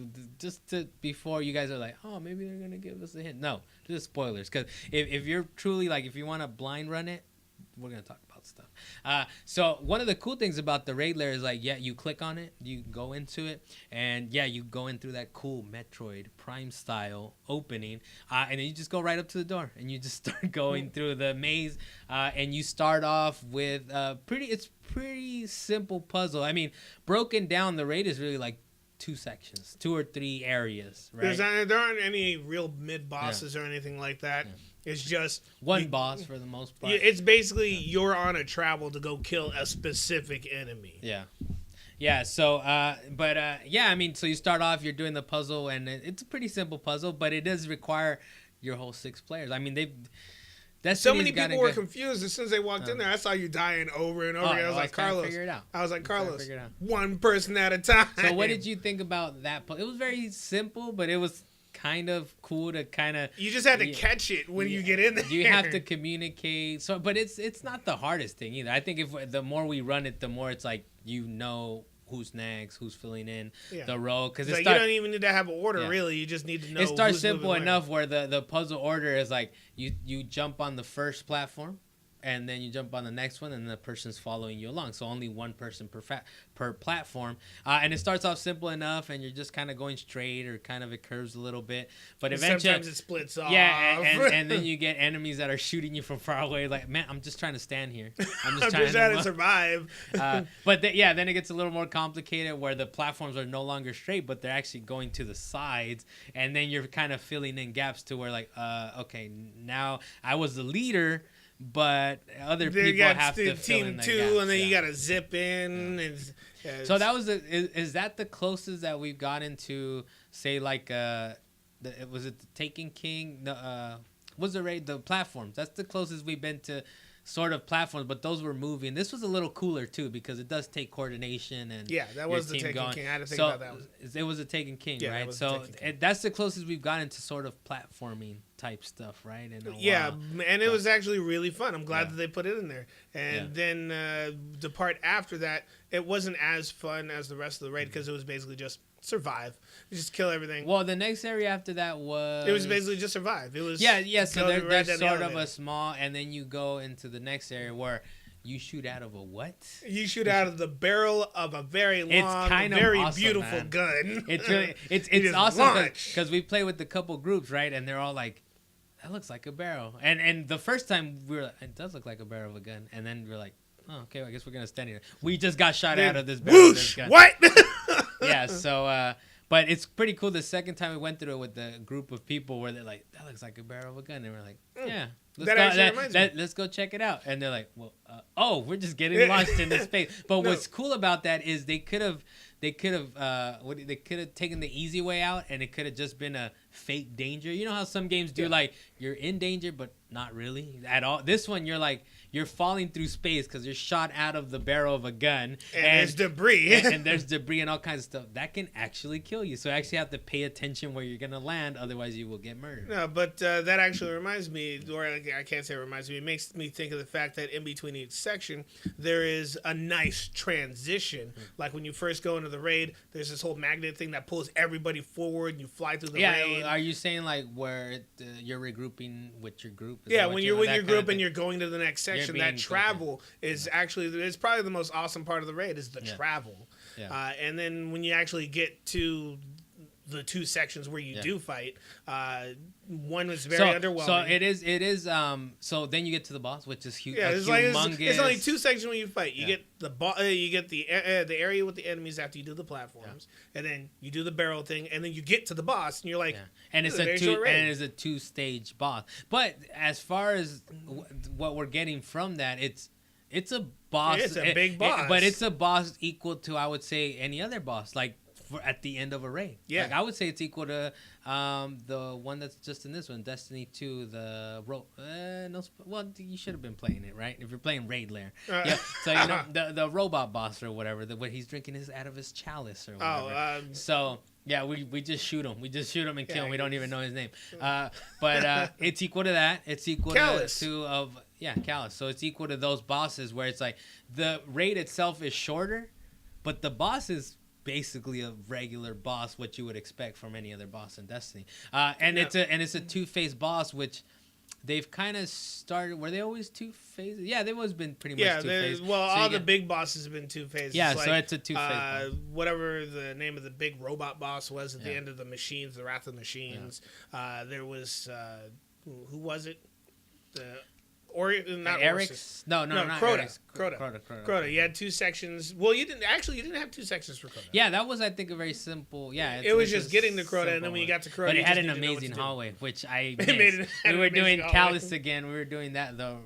Speaker 1: Before you guys are like, oh, maybe they're gonna give us a hint. No, this is spoilers. Because if you're truly like, if you want to blind run it, we're gonna talk about stuff. So one of the cool things about the raid layer is like, yeah, you click on it, you go into it, and yeah, you go in through that cool Metroid Prime style opening, and then you just go right up to the door, and you just start going through the maze, and you start off with pretty simple puzzle. I mean, broken down, the raid is really like 2 sections, 2 or 3 areas, right?
Speaker 2: There aren't any real mid bosses or anything like that. Yeah. It's just
Speaker 1: one boss for the most part.
Speaker 2: It's basically you're on a travel to go kill a specific enemy.
Speaker 1: Yeah. So, yeah. I mean, so you start off, you're doing the puzzle, and it's a pretty simple puzzle, but it does require your whole 6 players. I mean,
Speaker 2: so many people were confused as soon as they walked in there. I saw you dying over and over again. I was like, Carlos, one person at a time.
Speaker 1: So what did you think about that? It was very simple, but it was kind of cool to kind of.
Speaker 2: You just had to catch it when you get in there.
Speaker 1: You have to communicate. So, but it's not the hardest thing either. I think if the more we run it, the more it's like who's next, who's filling in the role. Because
Speaker 2: you don't even need to have an order, really. You just need to know.
Speaker 1: It starts simple enough where the puzzle order is like you jump on the first platform, and then you jump on the next one, and the person's following you along. So only one person per platform. And it starts off simple enough, and you're just kind of going straight, or kind of it curves a little bit. But eventually,
Speaker 2: sometimes it splits off.
Speaker 1: Yeah, and then you get enemies that are shooting you from far away. Like, man, I'm just trying to stand here. I'm just
Speaker 2: trying to survive.
Speaker 1: But then it gets a little more complicated, where the platforms are no longer straight, but they're actually going to the sides. And then you're kind of filling in gaps to where, like, okay, now I was the leader, but other people have to fill in the
Speaker 2: team 2,
Speaker 1: gaps,
Speaker 2: and then you got to zip in.
Speaker 1: So that was is that the closest that we've gotten to, say, like was it the Taken King? Was the raid the platforms? That's the closest we've been to sort of platforms, but those were moving. This was a little cooler too, because it does take coordination and
Speaker 2: that was the Taken King. I had to think about that one.
Speaker 1: It was a Taken King, right? So that's the closest we've gotten to sort of platforming type stuff, right?
Speaker 2: And it was actually really fun. I'm glad that they put it in there. And then the part after that, it wasn't as fun as the rest of the raid, because it was basically just survive. You just kill everything.
Speaker 1: Well, the next area after that
Speaker 2: it was basically just survive. It was
Speaker 1: so there's sort of a small, and then you go into the next area where You shoot out of a what?
Speaker 2: You shoot out of the barrel of a very long, very
Speaker 1: awesome,
Speaker 2: beautiful
Speaker 1: man.
Speaker 2: gun.
Speaker 1: It's really it's
Speaker 2: just
Speaker 1: awesome
Speaker 2: launch.
Speaker 1: because we play with a couple groups, right? And they're all like, "That looks like a barrel." And the first time we were like, "It does look like a barrel of a gun." And then we're like, "Oh, okay, well, I guess we're gonna stand here." We just got shot out of this barrel of this gun.
Speaker 2: What?
Speaker 1: Yeah. So, but it's pretty cool. The second time we went through it with the group of people, where they're like, "That looks like a barrel of a gun," and we're like, "Yeah." Let's go check it out. And they're like, well, we're just getting launched into space. But what's cool about that is they could have taken the easy way out, and it could have just been a fake danger. You know how some games do, like, you're in danger, but not really at all. This one, you're falling through space because you're shot out of the barrel of a gun.
Speaker 2: And there's debris.
Speaker 1: and there's debris and all kinds of stuff. That can actually kill you. So you actually have to pay attention where you're going to land. Otherwise, you will get murdered.
Speaker 2: No, but that actually reminds me, or I can't say it reminds me, it makes me think of the fact that in between each section, there is a nice transition. Like when you first go into the raid, there's this whole magnet thing that pulls everybody forward and you fly through the raid.
Speaker 1: Are you saying like where you're regrouping with your group?
Speaker 2: When you're with your group and you're going to the next section, that travel is actually, it's probably the most awesome part of the raid is the travel. Yeah. And then when you actually get to the two sections where you do fight, one was very underwhelming.
Speaker 1: So it is. So then you get to the boss, which is huge.
Speaker 2: Yeah, it's only two sections when you fight. You get the area with the enemies after you do the platforms, and then you do the barrel thing, and then you get to the boss, and you're like,
Speaker 1: and it's a two-stage boss. But as far as what we're getting from that, it's a boss.
Speaker 2: It's a big boss,
Speaker 1: but it's a boss equal to, I would say, any other boss. Like. At the end of a raid. Yeah. Like I would say it's equal to the one that's just in this one, Destiny 2, you should have been playing it, right? If you're playing Raid Lair. So, you know, the robot boss or whatever, when he's drinking out of his chalice or whatever. Yeah, we just shoot him. We just shoot him and kill him. We don't even know his name. But it's equal to that. It's equal
Speaker 2: Callus.
Speaker 1: Callus. So it's equal to those bosses where it's like the raid itself is shorter, but the boss is basically a regular boss, what you would expect from any other boss in Destiny. It's a two-phase boss, which they've kind of started. Were they always two phases? Yeah, they've always been pretty much two phases.
Speaker 2: Well, all the big bosses have been two phases.
Speaker 1: Yeah, so it's a two-phase.
Speaker 2: Whatever the name of the big robot boss was at the end of the Machines, the Wrath of the Machines. There was who was it? Not
Speaker 1: Eric's? No, not
Speaker 2: Crota. You had two sections. Well, you didn't have two sections for Crota.
Speaker 1: Yeah, that was, I think, a very simple. Yeah,
Speaker 2: it was just getting to Crota, and then when you got to Crota,
Speaker 1: but it had an amazing hallway, which I missed. We were doing Callus again. We were doing that the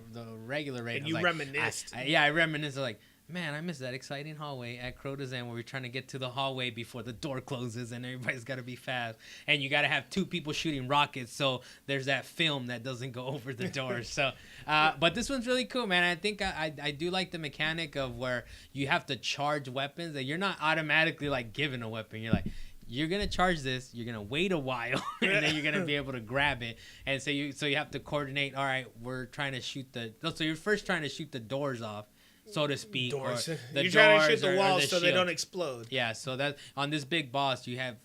Speaker 1: regular raid.
Speaker 2: And you reminisced.
Speaker 1: I reminisced. Like, man, I miss that exciting hallway at Crota's End where we're trying to get to the hallway before the door closes and everybody's got to be fast. And you got to have two people shooting rockets, so there's that film that doesn't go over the door. So, but this one's really cool, man. I think I do like the mechanic of where you have to charge weapons. That you're not automatically, like, given a weapon. You're like, you're going to charge this, you're going to wait a while, and then you're going to be able to grab it. And so you have to coordinate, all right, we're trying to shoot so you're first trying to shoot the doors off, so to speak.
Speaker 2: Doors.
Speaker 1: Or
Speaker 2: you're trying to shoot the walls so they don't explode.
Speaker 1: Yeah, so that on this big boss, you have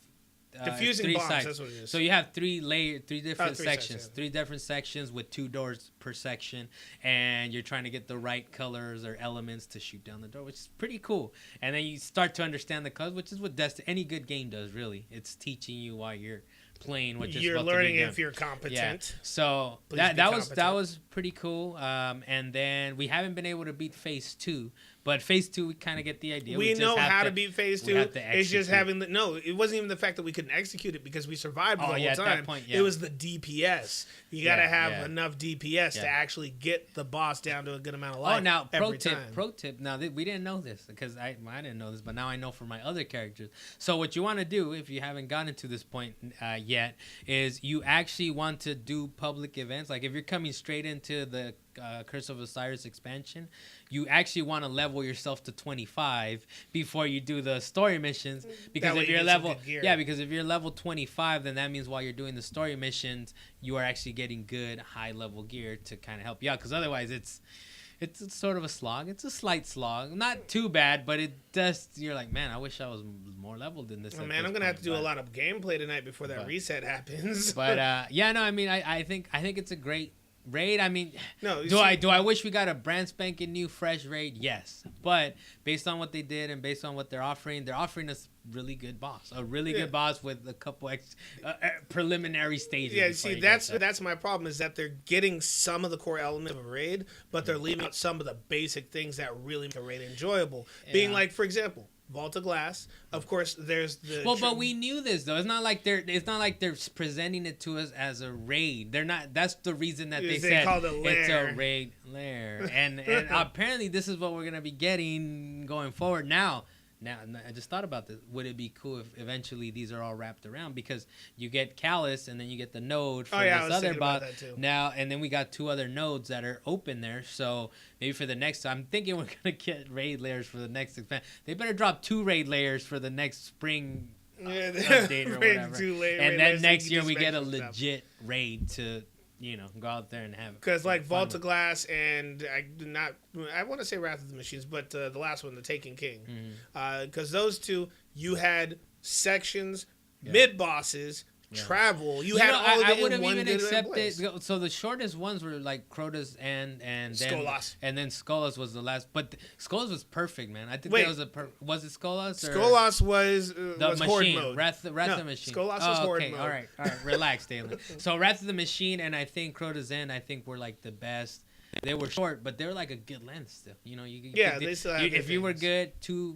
Speaker 2: diffusing bombs. Sides. That's what it is.
Speaker 1: So you have three different sections, three different sections with 2 doors per section, and you're trying to get the right colors or elements to shoot down the door, which is pretty cool. And then you start to understand the colors, which is what any good game does, really. It's teaching you while you're playing what
Speaker 2: you're learning if you're competent.
Speaker 1: Yeah. So that was pretty cool. And then we haven't been able to beat Phase 2, but Phase 2 we kind of get the idea.
Speaker 2: We know how to beat Phase 2. It's just having it wasn't even the fact that we couldn't execute it because we survived the whole time.
Speaker 1: At that point,
Speaker 2: it was the DPS. You got to have enough DPS to actually get the boss down to a good amount of life.
Speaker 1: Oh, now pro tip. Now we didn't know this because I didn't know this, but now I know for my other characters. So what you want to do if you haven't gotten to this point yet is you actually want to do public events. Like if you're coming straight into the Curse of Osiris expansion, you actually want to level yourself to 25 before you do the story missions, because if you're level 25, then that means while you're doing the story missions you are actually getting good high level gear to kind of help you out, because otherwise it's sort of a slog. It's a slight slog, not too bad, but it does. You're like, man, I wish I was more leveled than this.
Speaker 2: Oh man, I'm gonna have to do a lot of gameplay tonight before that reset happens.
Speaker 1: But I think it's a great Raid, I mean,
Speaker 2: No,
Speaker 1: do I wish we got a brand spanking new fresh Raid? Yes, but based on what they did and based on what they're offering us really good boss, a really good boss with a couple preliminary stages.
Speaker 2: Yeah, see, that's my problem is that they're getting some of the core elements of a Raid, but they're leaving out some of the basic things that really make a Raid enjoyable. Being like, for example, Vault of Glass. Of course, there's the.
Speaker 1: Well, but we knew this though. It's not like they're presenting it to us as a raid. They're not. That's the reason that they said
Speaker 2: called it Lair.
Speaker 1: It's a raid Lair, and apparently this is what we're gonna be getting going forward. Now, I just thought about this. Would it be cool if eventually these are all wrapped around because you get Callus and then you get the node for this other boss now, and then we got 2 other nodes that are open there. So maybe for the next, I'm thinking we're gonna get raid layers for the next expansion. They better drop 2 raid layers for the next spring update or whatever. And then next year we get a legit raid to go out there and have it.
Speaker 2: Because like Vault of Glass and I want to say Wrath of the Machines, but the last one, The Taken King. Because those 2, you had sections, mid-bosses, travel. You had all of it in one good place.
Speaker 1: So the shortest ones were like Crota's and then
Speaker 2: Skolas.
Speaker 1: And then Skolas was the last. But Skolas was perfect, man. I think that was was it Skolas?
Speaker 2: Skolas was
Speaker 1: machine.
Speaker 2: Horde mode.
Speaker 1: Wrath of the Machine.
Speaker 2: Skolas was Horde mode.
Speaker 1: All right. Relax, Dalan. So Wrath of the Machine and I think Crota's End, I think were like the best. They were short, but they were like a good length still.
Speaker 2: They still have
Speaker 1: if you were good,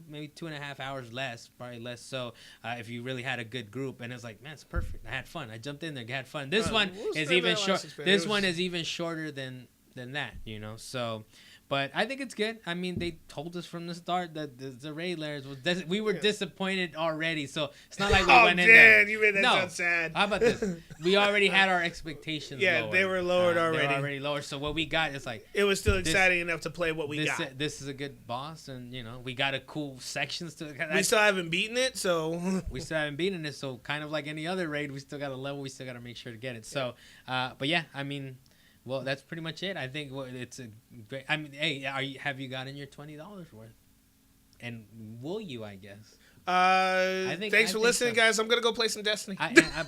Speaker 1: maybe 2.5 hours less, probably less. So if you really had a good group, and it's like, man, it's perfect. I had fun. I jumped in there, had fun. This one is even short. This one is even shorter than that. So. But I think it's good. I mean, they told us from the start that the raid layers we were disappointed already. So it's not like we went in there.
Speaker 2: You made that sound sad.
Speaker 1: How about this? We already had our expectations.
Speaker 2: Yeah,
Speaker 1: lowered.
Speaker 2: they were lowered already.
Speaker 1: They were already lowered. So what we got is like
Speaker 2: it was still exciting enough to play what we got.
Speaker 1: This is a good boss, and we got a cool sections to.
Speaker 2: We still haven't beaten it, so
Speaker 1: we still haven't beaten it. So kind of like any other raid, we still got a level. We still got to make sure to get it. So, but yeah, I mean. Well, that's pretty much it. I think it's a great. I mean, hey, have you gotten your $20 worth? And will you? I guess.
Speaker 2: Thanks for listening, guys. I'm gonna go play some Destiny.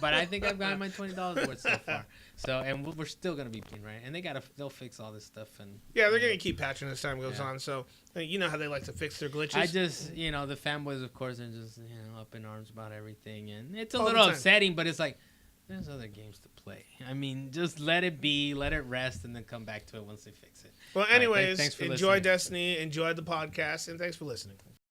Speaker 1: But I think I've gotten my $20 worth so far. So, and we're still gonna be playing, right? And they'll fix all this stuff and.
Speaker 2: Yeah, they're gonna keep patching as time goes on. So, you know how they like to fix their glitches.
Speaker 1: I just, the fanboys, of course, are just up in arms about everything, and it's a little upsetting, but it's like. There's other games to play. I mean, just let it be, let it rest, and then come back to it once they fix it.
Speaker 2: Well, anyways,
Speaker 1: thanks for
Speaker 2: enjoy
Speaker 1: listening.
Speaker 2: Destiny, enjoy the podcast, and thanks for listening.